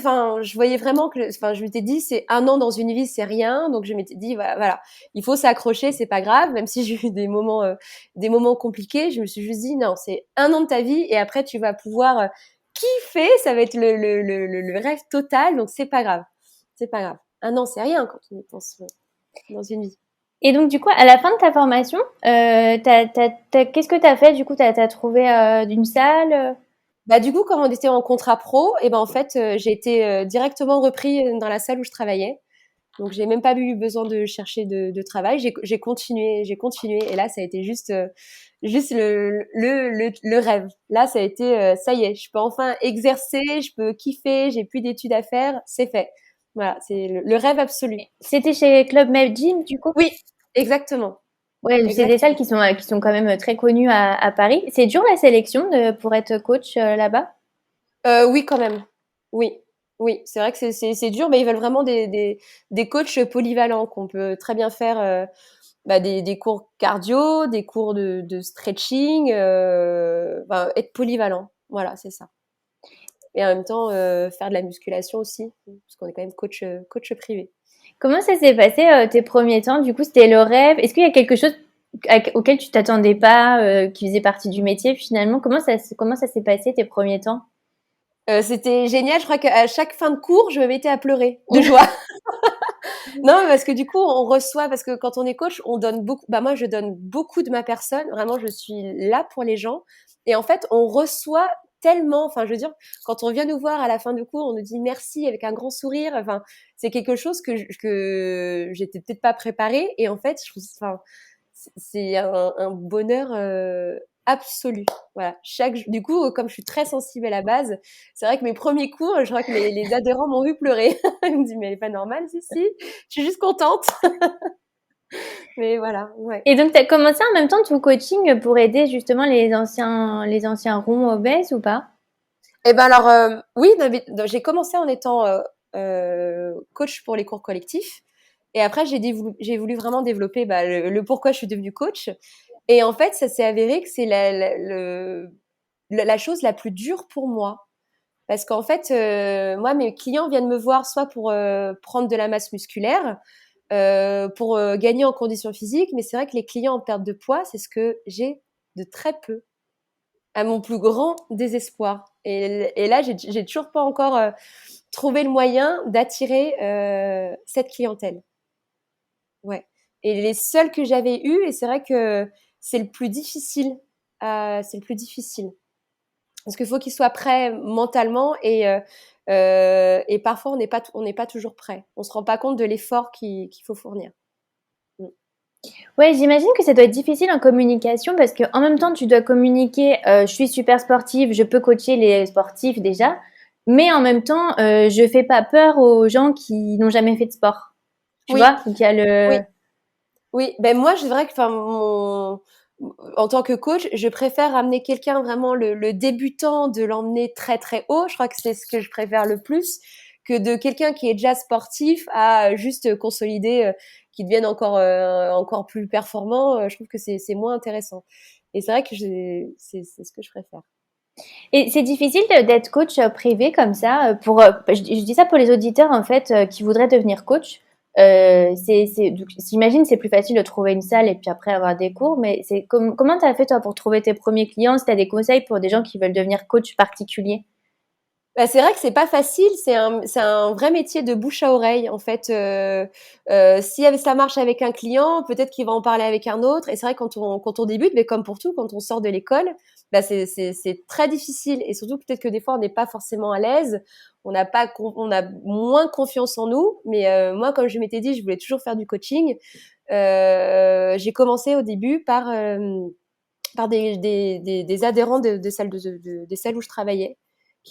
vraiment enfin, je m'étais dit, c'est 1 an dans une vie, c'est rien. Donc, je m'étais dit, voilà, il faut s'accrocher, c'est pas grave. Même si j'ai eu des moments compliqués, je me suis juste dit, non, c'est 1 an de ta vie et après, tu vas pouvoir kiffer. Ça va être le rêve total. Donc, c'est pas grave. C'est pas grave. 1 an, c'est rien quand on y pense dans une vie. Et donc, du coup, à la fin de ta formation, qu'est-ce que tu as fait? Du coup, tu as trouvé une salle? Bah, du coup, comme on était en contrat pro, et ben, en fait, j'ai été directement repris dans la salle où je travaillais. Donc j'ai même pas eu besoin de chercher de travail. J'ai continué. Et là, ça a été juste le rêve. Là, ça a été, ça y est, je peux enfin exercer, je peux kiffer, j'ai plus d'études à faire, c'est fait. Voilà, c'est le rêve absolu. C'était chez Club Med Gym, du coup? Oui, exactement, Ouais, c'est des salles exactement. qui sont quand même très connues à Paris. C'est dur la sélection pour être coach là-bas? Oui, quand même. Oui, oui, c'est vrai que c'est dur, mais ils veulent vraiment des coachs polyvalents qu'on peut très bien faire. Bah, des cours cardio, des cours de stretching, enfin, être polyvalent. Voilà, c'est ça. Et en même temps, faire de la musculation aussi, parce qu'on est quand même coach privé. Comment ça s'est passé tes premiers temps? Du coup, c'était le rêve. Est-ce qu'il y a quelque chose auquel tu t'attendais pas, qui faisait partie du métier finalement? Comment ça s'est passé tes premiers temps? C'était génial. Je crois qu'à chaque fin de cours, je me mettais à pleurer de joie. Non, parce que du coup, on reçoit, parce que quand on est coach, on donne beaucoup. Bah moi, je donne beaucoup de ma personne. Vraiment, je suis là pour les gens. Et en fait, on reçoit tellement. Enfin, je veux dire, quand on vient nous voir à la fin du cours, on nous dit merci avec un grand sourire. Enfin, c'est quelque chose que j'étais peut-être pas préparée. Et en fait, je trouve, enfin, c'est un bonheur absolu. Voilà. Du coup, comme je suis très sensible à la base, c'est vrai que mes premiers cours, je crois que les adhérents m'ont vu pleurer. Ils me disent, mais elle est pas normale, si, si. Je suis juste contente. Mais voilà, ouais. Et donc, tu as commencé en même temps ton coaching pour aider justement les anciens ronds obèses ou pas? Et ben alors, oui, j'ai commencé en étant coach pour les cours collectifs. Et après, j'ai voulu vraiment développer bah, le pourquoi je suis devenue coach. Et en fait, ça s'est avéré que c'est la chose la plus dure pour moi. Parce qu'en fait, moi, mes clients viennent me voir soit pour prendre de la masse musculaire, pour gagner en condition physique, mais c'est vrai que les clients en perte de poids, c'est ce que j'ai de très peu, à mon plus grand désespoir. Et là, j'ai toujours pas encore trouvé le moyen d'attirer cette clientèle. Ouais. Et les seuls que j'avais eus, et c'est vrai que c'est le plus difficile. C'est le plus difficile. Parce qu'il faut qu'ils soient prêts mentalement et parfois on n'est pas toujours prêt. On se rend pas compte de l'effort qu'il faut fournir. Mm. Ouais, j'imagine que ça doit être difficile en communication parce qu'en même temps, tu dois communiquer, je suis super sportive, je peux coacher les sportifs déjà, mais en même temps, je fais pas peur aux gens qui n'ont jamais fait de sport. Tu Oui, vois? Donc il y a oui, le oui. Ben moi, c'est vrai que, enfin, en tant que coach, je préfère amener quelqu'un vraiment le débutant, de l'emmener très très haut. Je crois que c'est ce que je préfère le plus que de quelqu'un qui est déjà sportif à juste consolider, qui devienne encore plus performant. Je trouve que c'est moins intéressant. Et c'est vrai que c'est ce que je préfère. Et c'est difficile d'être coach privé comme ça je dis ça pour les auditeurs en fait qui voudraient devenir coach. Donc, j'imagine c'est plus facile de trouver une salle et puis après avoir des cours, mais comment t'as fait toi pour trouver tes premiers clients? Si t'as des conseils pour des gens qui veulent devenir coach particulier? Bah, c'est vrai que c'est pas facile, c'est un vrai métier de bouche à oreille en fait. Si ça marche avec un client, peut-être qu'il va en parler avec un autre. Et c'est vrai que quand on débute, mais comme pour tout, quand on sort de l'école, bah c'est très difficile. Et surtout peut-être que des fois on n'est pas forcément à l'aise, on a moins confiance en nous. Mais moi, comme je m'étais dit, je voulais toujours faire du coaching. J'ai commencé au début par des adhérents des salles des salles où je travaillais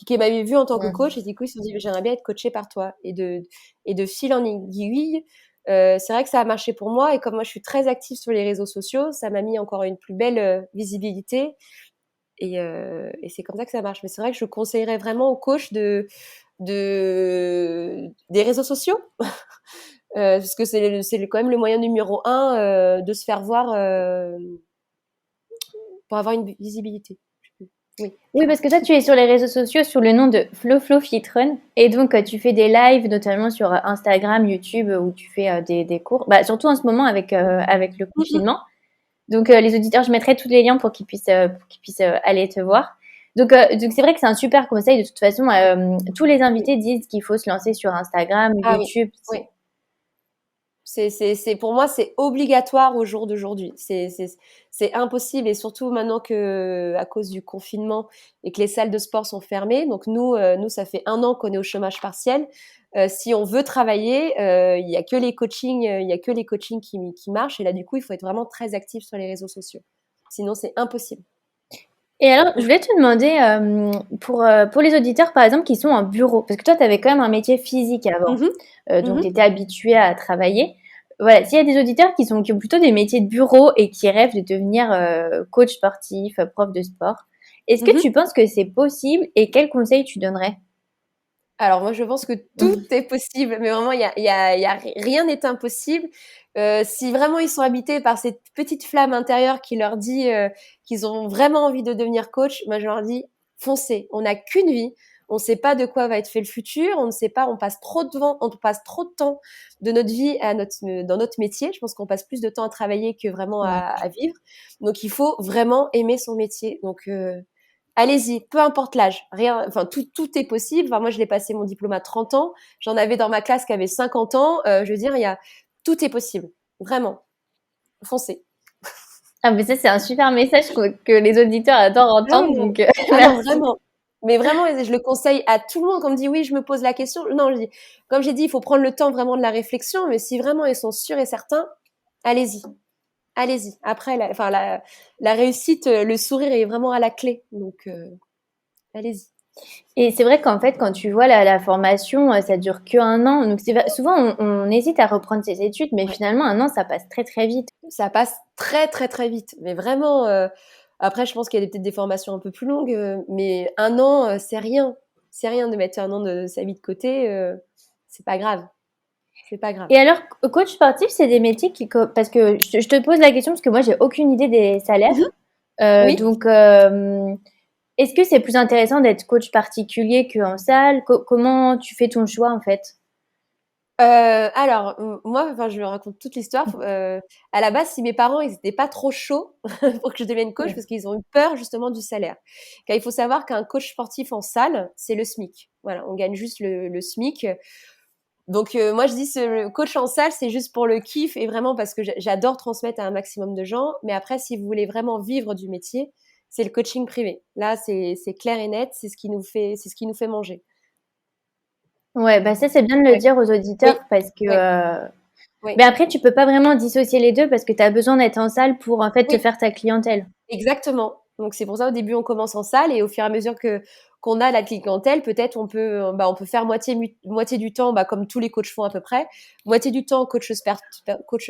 qui m'avaient vu en tant que coach et du coup ils se sont dit j'aimerais bien être coachée par toi et de fil en aiguille c'est vrai que ça a marché pour moi et comme moi je suis très active sur les réseaux sociaux ça m'a mis encore une plus belle visibilité et c'est comme ça que ça marche mais c'est vrai que je conseillerais vraiment aux coachs des réseaux sociaux parce que c'est quand même le moyen numéro un de se faire voir pour avoir une visibilité. Oui. Oui, parce que toi, tu es sur les réseaux sociaux sous le nom de Flo Fitrun. Et donc, tu fais des lives, notamment sur Instagram, YouTube, où tu fais des cours. Bah, surtout en ce moment avec le Mhm. confinement. Donc, les auditeurs, je mettrai tous les liens pour qu'ils puissent aller te voir. Donc c'est vrai que c'est un super conseil. De toute façon, tous les Oui. invités disent qu'il faut se lancer sur Instagram, Ah oui, YouTube. oui. Pour moi, c'est obligatoire au jour d'aujourd'hui. C'est impossible et surtout maintenant que, à cause du confinement et que les salles de sport sont fermées. Donc nous, ça fait 1 an qu'on est au chômage partiel. Si on veut travailler, il y a que les coachings, il y a que les coachings qui marchent. Et là, du coup, il faut être vraiment très actif sur les réseaux sociaux. Sinon, c'est impossible. Et alors, je Mm. voulais te demander, pour les auditeurs, par exemple, qui sont en bureau, parce que toi, tu avais quand même un métier physique avant, Mhm, donc tu mhm, étais habitué à travailler. Voilà, s'il y a des auditeurs qui ont plutôt des métiers de bureau et qui rêvent de devenir coach sportif, prof de sport, est-ce que tu mhm. penses que c'est possible et quels conseils tu donnerais? Alors moi, je pense que tout est possible, mais vraiment, rien n'est impossible. Si vraiment ils sont habités par cette petite flamme intérieure qui leur dit qu'ils ont vraiment envie de devenir coach, moi je leur dis foncez. On n'a qu'une vie. On ne sait pas de quoi va être fait le futur. On ne sait pas. On passe trop de temps de notre vie dans notre métier. Je pense qu'on passe plus de temps à travailler que vraiment Ouais. à vivre. Donc il faut vraiment aimer son métier. Donc allez-y, peu importe l'âge. Rien, enfin, tout est possible. Enfin, moi, je l'ai passé mon diplôme à 30 ans. J'en avais dans ma classe qui avait 50 ans. Je veux dire, tout est possible. Vraiment. Foncez. Ah, mais ça, c'est un super message que les auditeurs adorent Ah entendre, non, donc ah non, merci. vraiment. Mais vraiment, je le conseille à tout le monde. Quand on me dit oui, je me pose la question. Non, je dis, comme j'ai dit, il faut prendre le temps vraiment de la réflexion. Mais si vraiment ils sont sûrs et certains, allez-y. Allez-y. Après, la réussite, le sourire est vraiment à la clé. Donc, allez-y. Et c'est vrai qu'en fait, quand tu vois la formation, ça dure que 1 an. Donc souvent, on hésite à reprendre ses études, mais Ouais. finalement, 1 an, ça passe très très vite. Ça passe très, très, très vite. Mais vraiment, après, je pense qu'il y a peut-être des formations un peu plus longues, mais 1 an, c'est rien. C'est rien de mettre 1 an de sa vie de côté. C'est pas grave. C'est pas grave. Et alors, coach sportif, c'est des métiers parce que je te pose la question parce que moi, j'ai aucune idée des salaires. Mhm. Oui. Donc, est-ce que c'est plus intéressant d'être coach particulier qu'en salle? Comment tu fais ton choix en fait? Alors, moi, enfin, je me raconte toute l'histoire. À la base, si mes parents, ils étaient pas trop chauds pour que je devienne coach, parce qu'ils ont eu peur justement du salaire. Car il faut savoir qu'un coach sportif en salle, c'est le SMIC. Voilà, on gagne juste le SMIC. Donc moi je dis le coach en salle c'est juste pour le kiff et vraiment parce que j'adore transmettre à un maximum de gens. Mais après si vous voulez vraiment vivre du métier, c'est le coaching privé. Là c'est clair et net, c'est ce qui nous fait manger. Ouais, bah ça, c'est bien de le Ouais. dire aux auditeurs Oui, parce que, oui, oui, mais après, tu peux pas vraiment dissocier les deux parce que tu as besoin d'être en salle pour en fait te oui, faire ta clientèle. exactement. Donc c'est pour ça au début on commence en salle et au fur et à mesure que qu'on a la clientèle, peut-être on peut faire moitié du temps comme tous les coachs font à peu près, moitié du temps coach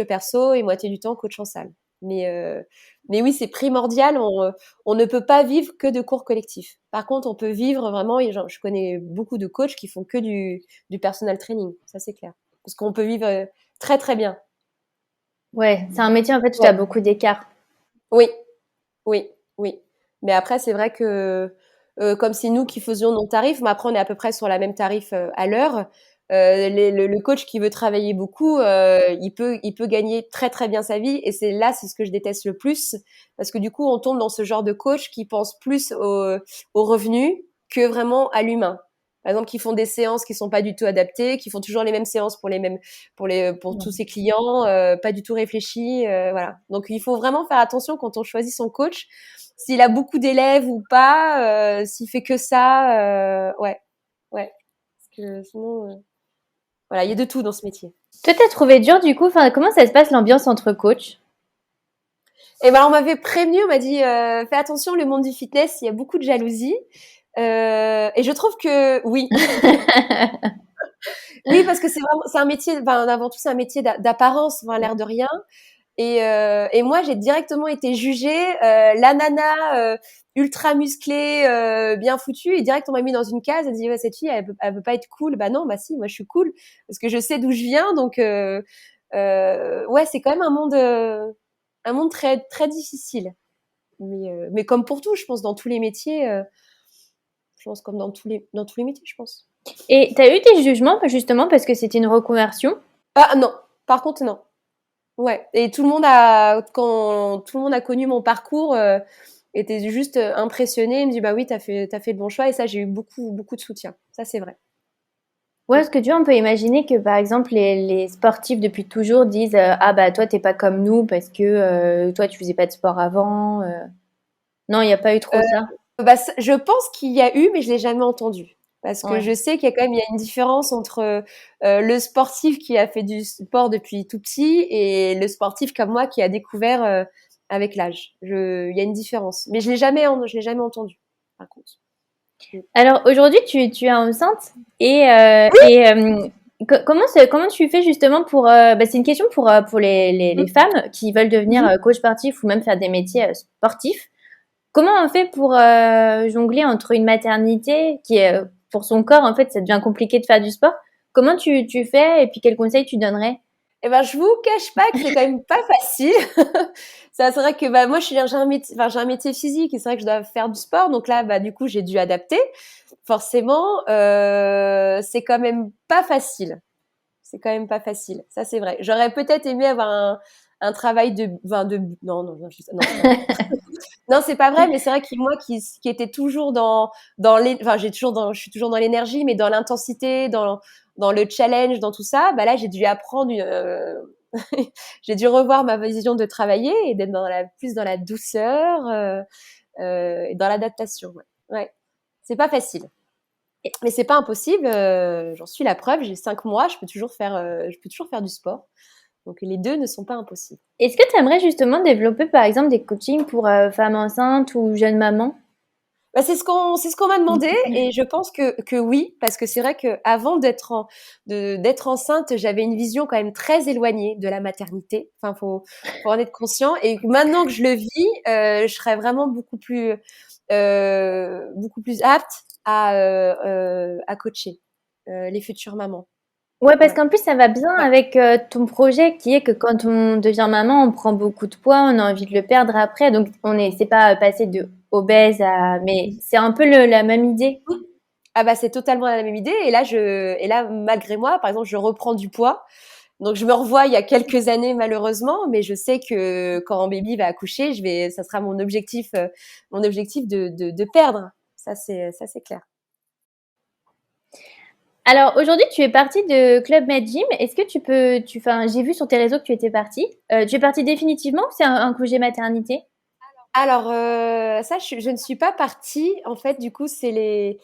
perso et moitié du temps coach en salle. Mais euh, mais oui, c'est primordial, on ne peut pas vivre que de cours collectifs. Par contre, on peut vivre vraiment et genre, je connais beaucoup de coachs qui font que du personal training, ça c'est clair. Parce qu'on peut vivre très très bien. Ouais, c'est un métier en fait où tu as Ouais. beaucoup d'écart. Oui, oui, oui. Mais après, c'est vrai que comme c'est nous qui faisions nos tarifs, mais après on est à peu près sur la même tarif à l'heure. Le coach qui veut travailler beaucoup, il peut gagner très très bien sa vie. Et c'est ce que je déteste le plus, parce que du coup, on tombe dans ce genre de coach qui pense plus au revenu que vraiment à l'humain. par exemple, qui font des séances qui sont pas du tout adaptées, qui font toujours les mêmes séances pour tous ces clients, pas du tout réfléchies, voilà. Donc il faut vraiment faire attention quand on choisit son coach, s'il a beaucoup d'élèves ou pas, s'il fait que ça, ouais, ouais, parce que sinon, voilà, il y a de tout dans ce métier. Toi, t'as trouvé dur du coup, enfin, comment ça se passe l'ambiance entre coachs? Et ben on m'avait prévenu, on m'a dit fais attention, le monde du fitness, il y a beaucoup de jalousie. Et je trouve que oui, oui parce que c'est un métier, ben, avant tout c'est un métier d'apparence, enfin, l'air de rien. Et moi j'ai directement été jugée la nana ultra musclée, bien foutue, et direct on m'a mis dans une case. Elle dit ouais, cette fille elle veut pas être cool. Bah non, bah si, moi je suis cool parce que je sais d'où je viens. Donc ouais, c'est quand même un monde très très difficile. Mais comme pour tout, je pense dans tous les métiers, je pense comme dans tous les métiers, je pense. Et t'as eu des jugements justement parce que c'était une reconversion? Ah non, par contre non. Ouais. Et quand tout le monde a connu mon parcours, était juste impressionné. Il me dit bah oui, t'as fait le bon choix. Et ça, j'ai eu beaucoup beaucoup de soutien. Ça, c'est vrai. Ouais, parce que tu vois, on peut imaginer que par exemple les sportifs depuis toujours disent ah bah toi t'es pas comme nous parce que toi tu faisais pas de sport avant. Non, il n'y a pas eu trop ça. Bah, je pense qu'il y a eu, mais je l'ai jamais entendu. Parce que Ouais. je sais il y a une différence entre le sportif qui a fait du sport depuis tout petit et le sportif comme moi qui a découvert avec l'âge. Il y a une différence, mais je l'ai jamais entendu. Par contre. Alors aujourd'hui tu es enceinte comment tu fais justement pour bah, c'est une question pour les femmes qui veulent devenir Mhm. coach sportif ou même faire des métiers sportifs. Comment on fait pour jongler entre une maternité qui est pour son corps en fait ça devient compliqué de faire du sport. Comment tu fais et puis quels conseils tu donnerais? Eh ben, je vous cache pas que c'est quand même pas facile. Ça, c'est vrai que bah moi, j'ai un métier physique et c'est vrai que je dois faire du sport. Donc là, bah du coup, j'ai dû adapter. Forcément, c'est quand même pas facile. C'est quand même pas facile. Ça, c'est vrai. J'aurais peut-être aimé avoir un travail non, non, c'est pas vrai. Non, c'est pas vrai, mais c'est vrai que moi qui était toujours je suis toujours dans l'énergie, mais dans l'intensité, dans le challenge, dans tout ça, bah là, j'ai dû apprendre j'ai dû revoir ma vision de travailler et d'être plus dans la douceur, et dans l'adaptation. Ouais. Ouais. C'est pas facile. Mais c'est pas impossible, j'en suis la preuve, j'ai 5 mois, je peux toujours faire du sport. Donc les 2 ne sont pas impossibles. Est-ce que tu aimerais justement développer par exemple des coachings pour femmes enceintes ou jeunes mamans? Bah, c'est ce qu'on m'a demandé et je pense que oui, parce que c'est vrai qu'avant d'être enceinte, j'avais une vision quand même très éloignée de la maternité. Enfin, faut en être conscient et maintenant que je le vis, je serais vraiment beaucoup plus apte à coacher, les futures mamans. Ouais, parce Ouais. qu'en plus, ça va bien Ouais. avec ton projet qui est que quand on devient maman, on prend beaucoup de poids, on a envie de le perdre après. Donc, c'est pas passer de obèse à, mais c'est un peu la même idée. Oui. Ah bah, c'est totalement la même idée et là, malgré moi, par exemple, je reprends du poids. Donc je me revois il y a quelques années malheureusement, mais je sais que quand un baby va accoucher, ça sera mon objectif de perdre. Ça c'est clair. Alors, aujourd'hui, tu es partie de Club Med Gym. Est-ce que enfin, j'ai vu sur tes réseaux que tu étais partie. Tu es partie définitivement ou c'est un congé maternité? Alors ça, je ne suis pas partie. En fait, du coup, c'est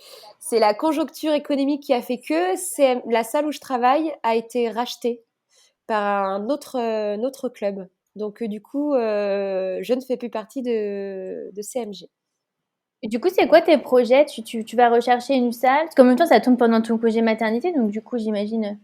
la conjoncture économique qui a fait que c'est la salle où je travaille a été rachetée par un autre club. Donc du coup, je ne fais plus partie de CMG. Et du coup, c'est quoi tes projets? Tu vas rechercher une salle? Parce qu'en même temps, ça tombe pendant ton congé maternité, donc du coup, j'imagine.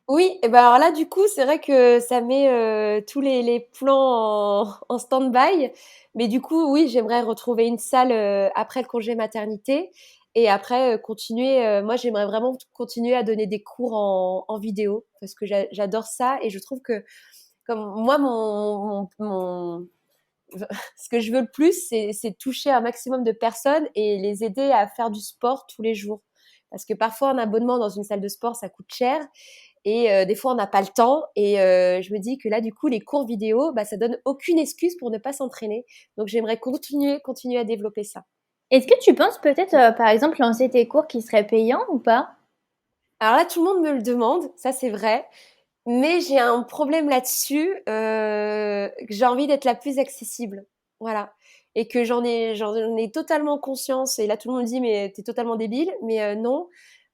Oui, et ben alors là, du coup, c'est vrai que ça met tous les plans en stand-by. Mais du coup, oui, j'aimerais retrouver une salle après le congé maternité et après continuer. Moi, j'aimerais vraiment continuer à donner des cours en vidéo parce que j'adore ça et je trouve que comme moi, ce que je veux le plus, c'est toucher un maximum de personnes et les aider à faire du sport tous les jours. Parce que parfois, un abonnement dans une salle de sport, ça coûte cher. Et des fois, on n'a pas le temps. Et je me dis que là, du coup, les cours vidéo, bah, ça donne aucune excuse pour ne pas s'entraîner. Donc, j'aimerais continuer à développer ça. Est-ce que tu penses peut-être, par exemple, lancer tes cours qui seraient payants ou pas? Alors là, tout le monde me le demande, ça c'est vrai, mais j'ai un problème là-dessus, que j'ai envie d'être la plus accessible. Voilà. Et que j'en ai totalement conscience. Et là, tout le monde me dit, mais t'es totalement débile. Mais non,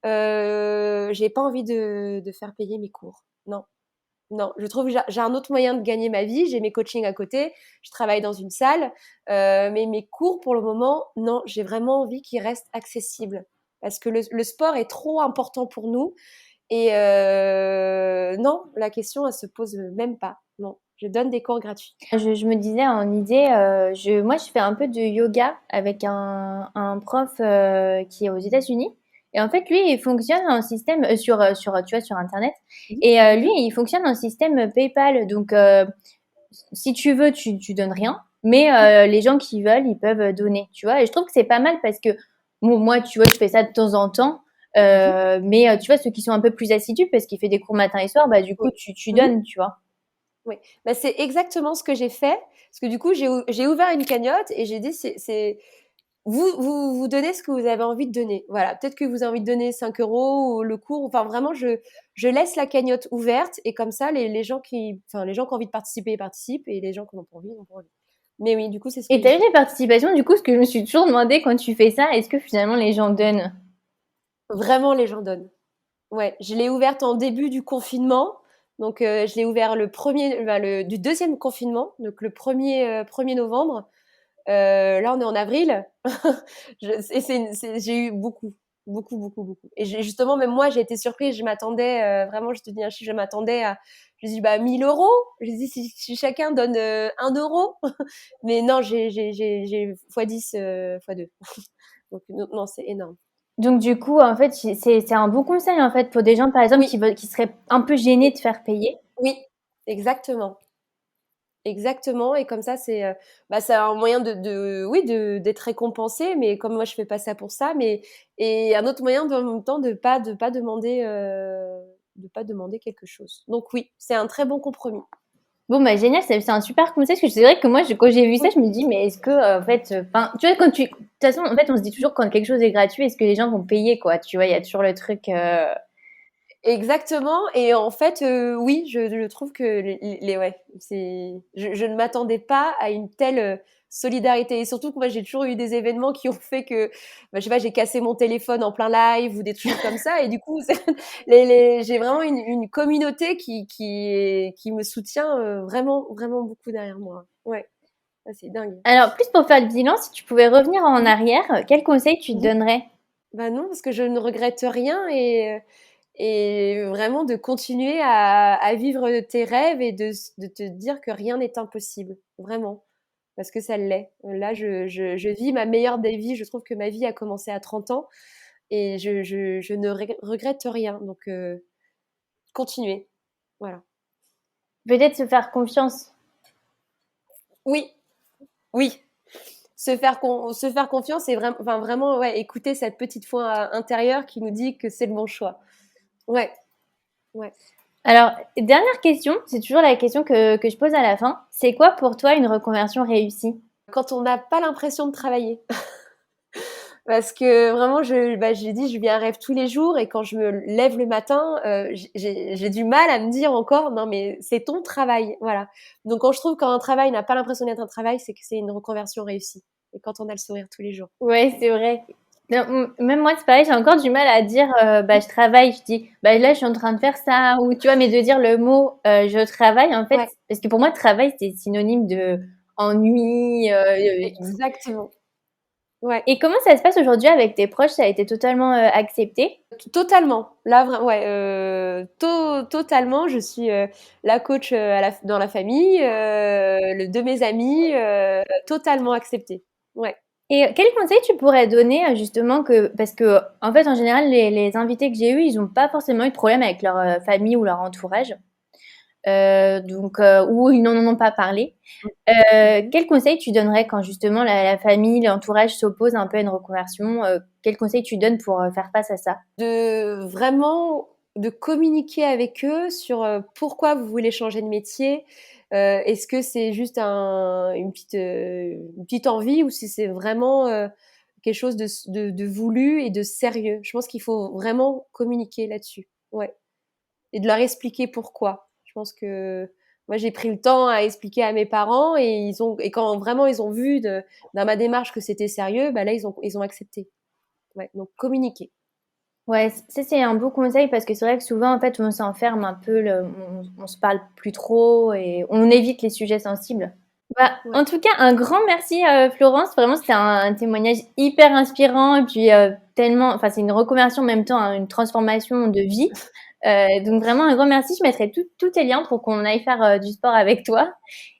j'ai pas envie de faire payer mes cours. Non. Non, je trouve que j'ai un autre moyen de gagner ma vie. J'ai mes coachings à côté, je travaille dans une salle, mais mes cours, pour le moment, non, j'ai vraiment envie qu'ils restent accessibles parce que le sport est trop important pour nous et non, la question, elle se pose même pas. Non, je donne des cours gratuits. Je me disais en idée, moi je fais un peu de yoga avec un prof qui est aux États-Unis. Et en fait, lui, il fonctionne en système tu vois, sur Internet. Mmh. Et lui, Mmh. il fonctionne en système PayPal. Donc, si tu veux, tu donnes rien. Mais les gens qui veulent, ils peuvent donner, tu vois. Et je trouve que c'est pas mal parce que bon, moi, tu vois, je fais ça de temps en temps. Mmh. Mais tu vois, ceux qui sont un peu plus assidus parce qu'il fait des cours matin et soir, bah du coup, Oui. tu Mmh. donnes, tu vois. Oui, bah, c'est exactement ce que j'ai fait. Parce que du coup, j'ai ouvert une cagnotte et j'ai dit, vous donnez ce que vous avez envie de donner. Voilà, peut-être que vous avez envie de donner 5 euros ou le cours. Enfin, vraiment, je laisse la cagnotte ouverte et comme ça, les gens qui ont envie de participer, participent et les gens qui n'ont pas envie, n'ont pas envie. Mais oui, du coup, c'est ce Et que j'ai t'as eu fait. des participations, du coup, ce que je me suis toujours demandé quand tu fais ça, est-ce que finalement les gens donnent? Vraiment, les gens donnent. Ouais, je l'ai ouverte en début du confinement. Donc, je l'ai ouvert du deuxième confinement, donc le 1er novembre. Là, on est en avril. J'ai eu beaucoup, beaucoup, beaucoup, beaucoup. Et justement, même moi, j'ai été surprise. Je m'attendais, vraiment, je te dis un chiffre, je dis, bah, 1 000 euros. Je dis, si chacun donne 1 euro. Mais non, j'ai fois 10, fois 2. Donc, non, non, c'est énorme. Donc du coup, en fait, c'est un bon conseil en fait pour des gens par exemple Oui, qui seraient un peu gênés de faire payer. oui, exactement. Exactement. Et comme ça, c'est un moyen oui, d'être récompensé. Mais comme moi, je fais pas ça pour ça, et un autre moyen en même temps de pas demander quelque chose. Donc oui, c'est un très bon compromis. Bon bah génial, c'est un super conseil parce que c'est vrai que moi quand j'ai vu ça, Oui, je me dis mais est-ce que en fait, enfin tu vois de toute façon en fait on se dit toujours quand quelque chose est gratuit, est-ce que les gens vont payer quoi? Tu vois, il y a toujours le truc. exactement. Et en fait, oui, je trouve que ouais, je ne m'attendais pas à une telle solidarité. Et surtout que moi, j'ai toujours eu des événements qui ont fait que, bah, je sais pas, j'ai cassé mon téléphone en plein live ou des trucs comme ça. Et du coup, j'ai vraiment une communauté qui me soutient vraiment, vraiment beaucoup derrière moi. Ouais, ça, c'est dingue. Alors plus pour faire le bilan, si tu pouvais revenir en Mhm. arrière, quel conseil tu te Mhm. donnerais? Bah non, parce que je ne regrette rien et vraiment de continuer à vivre tes rêves et de te dire que rien n'est impossible, vraiment, parce que ça l'est. Là, je vis ma meilleure des vies. Je trouve que ma vie a commencé à 30 ans et je ne regrette rien. Donc, continuer. Voilà. Peut-être se faire confiance. Oui, oui. Se faire confiance et vraiment, enfin, vraiment, ouais, écouter cette petite voix intérieure qui nous dit que c'est le bon choix. Ouais, ouais. Alors, dernière question, c'est toujours la question que je pose à la fin. C'est quoi pour toi une reconversion réussie? Quand on n'a pas l'impression de travailler. Parce que vraiment, j'ai dit, je vis un rêve tous les jours et quand je me lève le matin, j'ai du mal à me dire encore, non mais c'est ton travail, voilà. Donc quand un travail n'a pas l'impression d'être un travail, c'est que c'est une reconversion réussie. Et quand on a le sourire tous les jours. Ouais, c'est vrai. Non, même moi, c'est pareil, j'ai encore du mal à dire, bah, je travaille. Je dis, bah, là, je suis en train de faire ça. Ou, tu vois, mais de dire le mot, je travaille, en fait, Ouais, parce que pour moi, travail, c'est synonyme de ennui. exactement. Ouais, Et comment ça se passe aujourd'hui avec tes proches? Ça a été totalement accepté? totalement. Là, ouais, totalement. Je suis la coach dans la famille, de mes amis, totalement acceptée. Ouais. Et quel conseil tu pourrais donner justement parce que en fait en général les invités que j'ai eus ils n'ont pas forcément eu de problème avec leur famille ou leur entourage ou ils n'en ont pas parlé. Mhm. Quel conseil tu donnerais quand justement la famille, l'entourage s'oppose un peu à une reconversion? Quel conseil tu donnes pour faire face à ça? De vraiment de communiquer avec eux sur pourquoi vous voulez changer de métier. Est-ce que c'est juste une petite envie ou si c'est vraiment quelque chose de voulu et de sérieux. Je pense qu'il faut vraiment communiquer là-dessus. Ouais. Et de leur expliquer pourquoi. Je pense que moi, j'ai pris le temps à expliquer à mes parents et quand vraiment ils ont vu dans ma démarche que c'était sérieux, bah là, ils ont accepté. Ouais. Donc, communiquer. Ouais, ça c'est un beau conseil parce que c'est vrai que souvent en fait on s'enferme un peu, on se parle plus trop et on évite les sujets sensibles. Bah, Ouais. en tout cas, un grand merci Florence. Vraiment, c'était un témoignage hyper inspirant et puis tellement, enfin c'est une reconversion en même temps, hein, une transformation de vie. Donc vraiment un grand merci. Je mettrai tous tes liens pour qu'on aille faire du sport avec toi.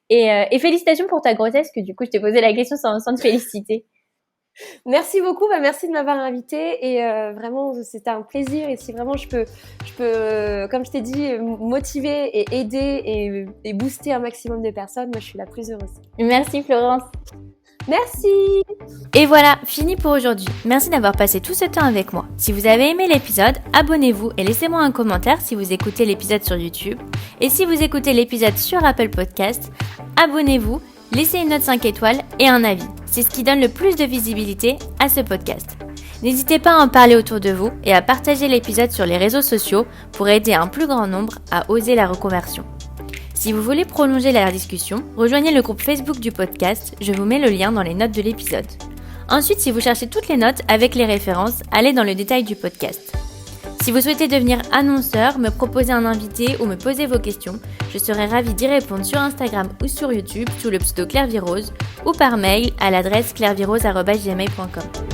Et félicitations pour ta grossesse, que du coup je t'ai posé la question sans te féliciter. Merci beaucoup, merci de m'avoir invitée et vraiment c'était un plaisir et si vraiment je peux comme je t'ai dit motiver et aider et booster un maximum de personnes, moi je suis la plus heureuse. Merci Florence. Merci. Et voilà, fini pour aujourd'hui. Merci d'avoir passé tout ce temps avec moi. Si vous avez aimé l'épisode, abonnez-vous et laissez-moi un commentaire si vous écoutez l'épisode sur YouTube. Et si vous écoutez l'épisode sur Apple Podcast, abonnez-vous, laissez une note 5 étoiles et un avis. C'est ce qui donne le plus de visibilité à ce podcast. N'hésitez pas à en parler autour de vous et à partager l'épisode sur les réseaux sociaux pour aider un plus grand nombre à oser la reconversion. Si vous voulez prolonger la discussion, rejoignez le groupe Facebook du podcast, je vous mets le lien dans les notes de l'épisode. Ensuite, si vous cherchez toutes les notes avec les références, allez dans le détail du podcast. Si vous souhaitez devenir annonceur, me proposer un invité ou me poser vos questions, je serai ravie d'y répondre sur Instagram ou sur YouTube sous le pseudo Claire Virose ou par mail à l'adresse clairevirose@gmail.com.